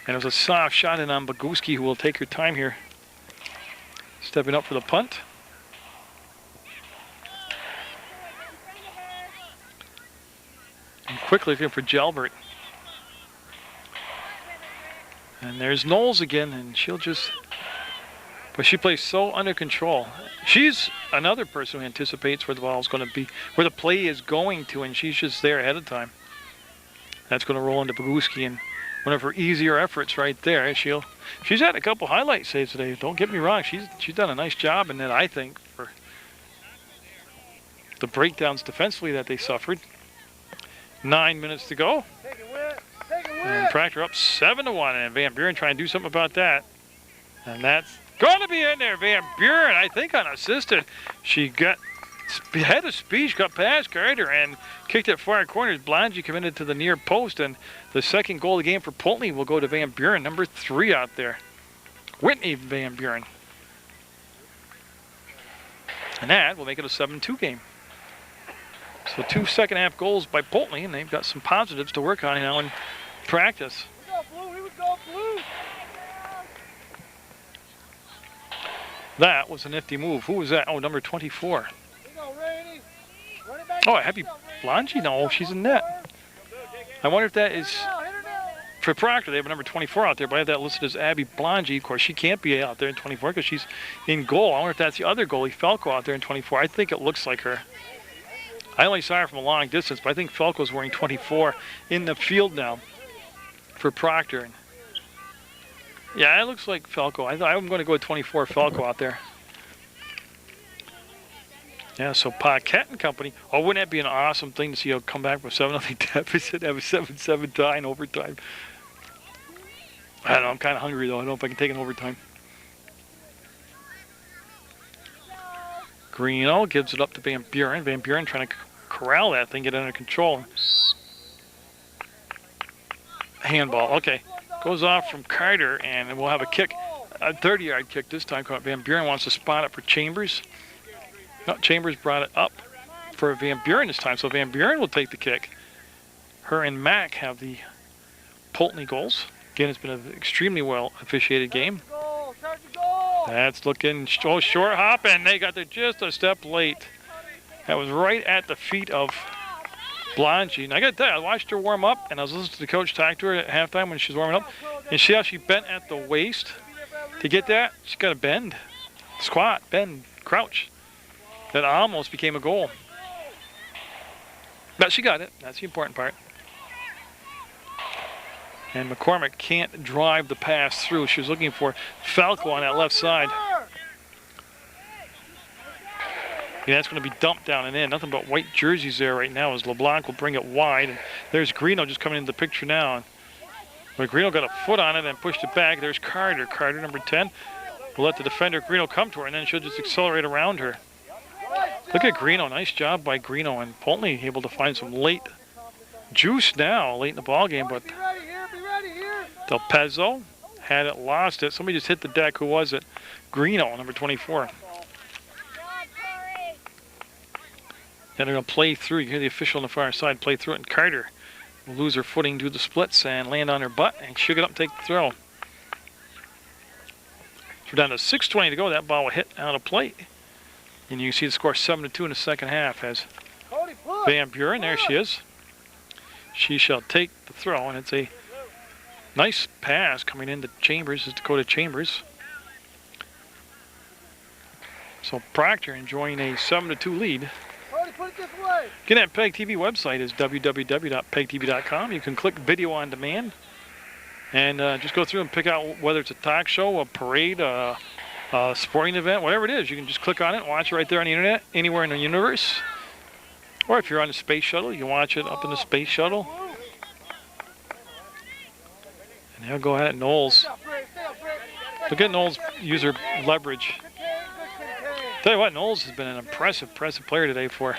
And it was a soft shot in on Boguski, who will take her time here. Stepping up for the punt. And quickly looking for Gelbert. And there's Knowles again, and she'll just, but she plays so under control. She's another person who anticipates where the ball is going to be, where the play is going to, and she's just there ahead of time. That's going to roll into Boguski, and one of her easier efforts right there. She's had a couple highlight saves today. Don't get me wrong, she's done a nice job in that, I think, for the breakdowns defensively that they suffered. 9 minutes to go. And Proctor up 7-1, and Van Buren trying to do something about that. And that's going to be in there. Van Buren, I think unassisted. She got had of speed, got past Carter and kicked it far corners. Blongie committed to the near post, and the second goal of the game for Poultney will go to Van Buren, number 3 out there. Whitney Van Buren. And that will make it a 7-2 game. So 2 second-half goals by Poultney, and they've got some positives to work on now in practice. That was a nifty move. Who was that? Oh, number 24. Oh, Happy Blongie? No, she's in net. I wonder if that is for Proctor. They have a number 24 out there, but I have that listed as Abby Blongie. Of course, she can't be out there in 24 because she's in goal. I wonder if that's the other goalie, Falco, out there in 24. I think it looks like her. I only saw her from a long distance, but I think Falco's wearing 24 in the field now for Proctor. Yeah, it looks like Falco. I'm going to go with 24 Falco out there. Yeah, so Paquette and company. Oh, wouldn't that be an awesome thing to see them come back with 7-0 deficit, have a 7-7 tie in overtime? I don't know. I'm kind of hungry, though. I don't know if I can take an overtime. Greeno gives it up to Van Buren. Van Buren trying to corral that thing, get it under control. Handball. Okay. Goes off from Carter, and we'll have a kick. A 30-yard kick this time. Van Buren wants to spot it for Chambers. No, Chambers brought it up for Van Buren this time, so Van Buren will take the kick. Her and Mack have the Poultney goals. Again, it's been an extremely well officiated game. That's looking short hop, and they got there just a step late. That was right at the feet of Blongie. And I got to tell you, I watched her warm up, and I was listening to the coach talk to her at halftime when she was warming up. And see how she bent at the waist to get that? She's got to bend, squat, bend, crouch. that almost became a goal. But she got it. That's the important part. And McCormick can't drive the pass through. She was looking for Falco on that left side. Yeah, that's going to be dumped down and in. Nothing but white jerseys there right now as LeBlanc will bring it wide. And there's Greeno just coming into the picture now. But Greeno got a foot on it and pushed it back. There's Carter. Carter, number 10, will let the defender Greeno come to her, and then she'll just accelerate around her. Look at Greeno. Nice job by Greeno. And Poultney able to find some late juice now, late in the ball game. But Del Pezzo had it, lost it. Somebody just hit the deck. Who was it? Greeno, number 24. Then they're going to play through. You hear the official on the far side play through it, and Carter will lose her footing, do the splits, and land on her butt, and she'll get up and take the throw. So we're down to 6:20 to go. That ball will hit out of play. And you can see the score 7-2 in the second half as Van Buren, there she is. She shall take the throw, and it's a nice pass coming into Chambers. It's Dakota Chambers. So Proctor enjoying a 7-2 lead. Again, that PEGTV website is www.pegtv.com. You can click video on demand and just go through and pick out whether it's a talk show, a parade, a sporting event, whatever it is. You can just click on it and watch it right there on the internet, anywhere in the universe. Or if you're on the space shuttle, you can watch it up in the space shuttle. And they'll go at it, Knowles. Look at Knowles use her leverage. Tell you what, Knowles has been an impressive player today for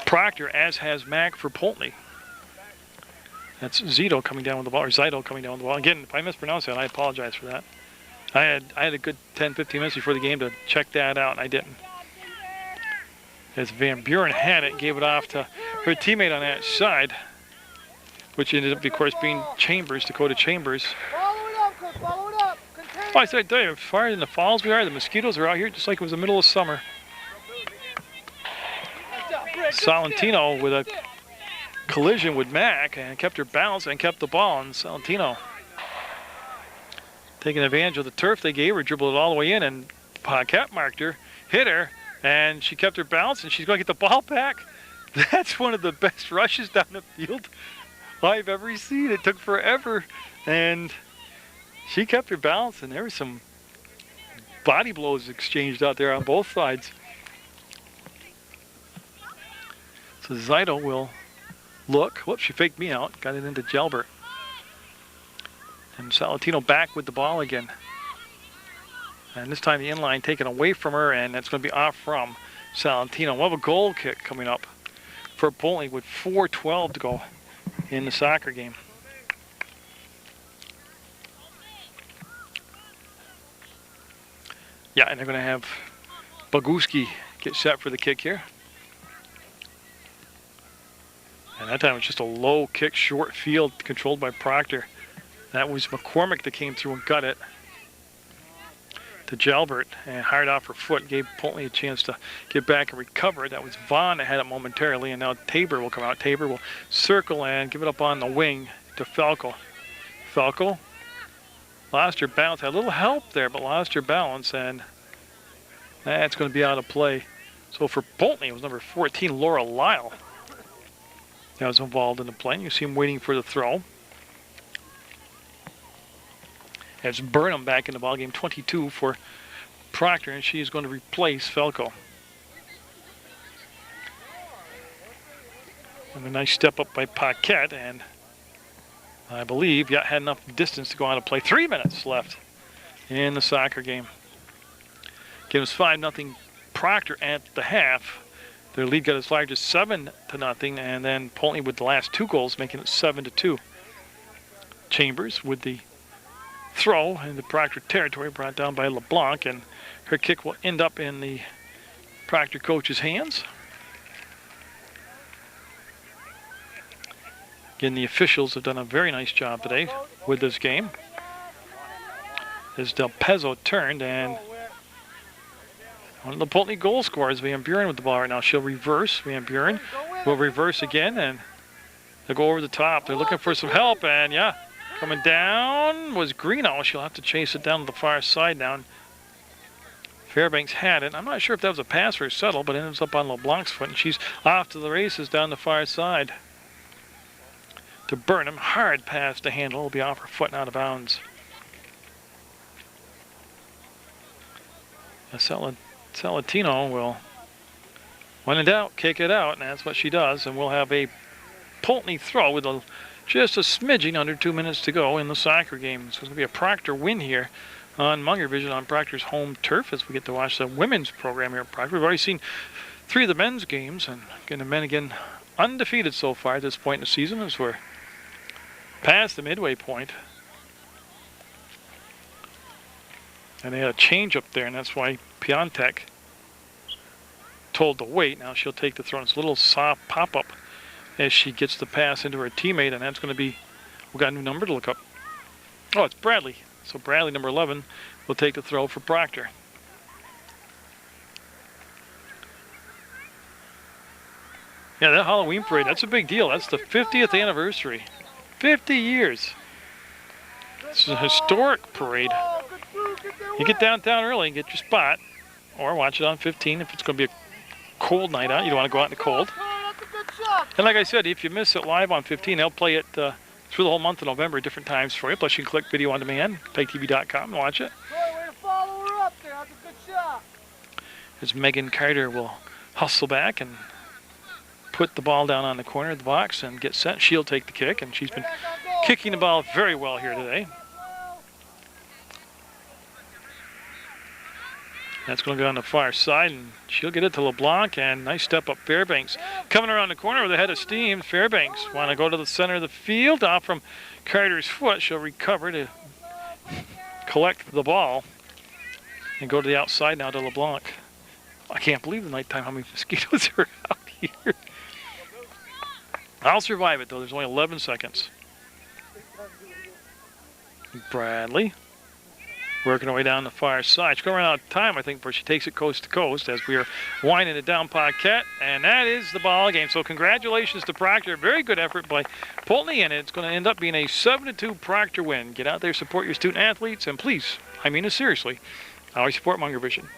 Proctor, as has Mack for Poultney. That's Zito coming down with the ball, or Zito coming down with the ball. Again, if I mispronounce that, I apologize for that. I had a good 10-15 minutes before the game to check that out, and I didn't. As Van Buren had it, gave it off to her teammate on that side, which ended up, of course, being Chambers, Dakota Chambers. Follow it up. Well, I said, I tell you, as far as in the falls we are, the mosquitoes are out here just like it was the middle of summer. Salentino with a collision with Mack and kept her balance and kept the ball. And Salentino taking advantage of the turf they gave her, dribbled it all the way in, and Paquette marked her, hit her, and she kept her balance, and she's going to get the ball back. That's one of the best rushes down the field I've ever seen. It took forever, and she kept her balance, and there were some body blows exchanged out there on both sides. So Zito will look. Whoops, she faked me out. Got it into Gelbert. And Salentino back with the ball again. And this time the inline taken away from her, and that's going to be off from Salentino. We'll have a goal kick coming up for Poultney with 4:12 to go in the soccer game. Yeah, and they're going to have Boguski get set for the kick here. And that time it was just a low kick, short field, controlled by Proctor. That was McCormick that came through and got it to Gelbert, and hired off her foot, gave Poultney a chance to get back and recover it. That was Vaughn that had it momentarily, and now Tabor will come out. Tabor will circle and give it up on the wing to Falco. Falco lost her balance, had a little help there, but lost her balance, and that's going to be out of play. So for Poultney, it was number 14, Laura Lyle, that was involved in the play. You see him waiting for the throw. As Burnham back in the ballgame, 22 for Proctor, and she is going to replace Falco. And a nice step up by Paquette, and I believe had enough distance to go out of play. 3 minutes left in the soccer game. Again, it was 5-0 Proctor at the half. Their lead got as large as 7-0, and then Poultney with the last 2 goals, making it 7-2. Chambers with the throw in the Proctor territory, brought down by LeBlanc, and her kick will end up in the Proctor coach's hands. Again, the officials have done a very nice job today with this game. As Del Pezzo turned, and one of the Poultney goal scorers, Van Buren, with the ball right now. She'll reverse. Van Buren will reverse again, and they'll go over the top. They're looking for some help, and yeah, coming down was Greeno. She'll have to chase it down to the far side now. Fairbanks had it. I'm not sure if that was a pass or a settle, but it ends up on LeBlanc's foot, and she's off to the races down the far side. To Burnham, hard pass to handle. It'll be off her foot and out of bounds. Salatino will, when in doubt, kick it out, and that's what she does. And we'll have a Poultney throw with just a smidging under 2 minutes to go in the soccer game. So it's going to be a Proctor win here on Munger Vision on Proctor's home turf as we get to watch the women's program here at Proctor. We've already seen 3 of the men's games, and again, the men again undefeated so far at this point in the season as we're past the midway point. And they had a change up there, and that's why Piontek told to wait. Now she'll take the throw. It's a little soft pop-up as she gets the pass into her teammate, and that's going to be, we've got a new number to look up. Oh, it's Bradley. So Bradley, number 11, will take the throw for Proctor. Yeah, that Halloween parade, that's a big deal. That's the 50th anniversary. 50 years. This is a historic parade. You get downtown early and get your spot, or watch it on 15 if it's going to be a cold night out. You don't want to go out in the cold. And like I said, if you miss it live on 15, they'll play it through the whole month of November at different times for you. Plus, you can click video on demand, PEGTV.com, and watch it. As Megan Carter will hustle back and put the ball down on the corner of the box and get set. She'll take the kick, and she's been kicking the ball very well here today. That's going to go on the far side, and she'll get it to LeBlanc, and nice step up Fairbanks. Coming around the corner with a head of steam, Fairbanks want to go to the center of the field, off from Carter's foot. She'll recover to collect the ball and go to the outside now to LeBlanc. I can't believe the nighttime how many mosquitoes are out here. I'll survive it, though. There's only 11 seconds. Bradley working her way down the far side. She's going to run out of time, I think, before she takes it coast to coast as we are winding it down Paquette. And that is the ball game. So congratulations to Proctor. Very good effort by Poultney, and it's going to end up being a 7-2 Proctor win. Get out there, support your student athletes, and please, I mean it seriously, always support Munger Vision.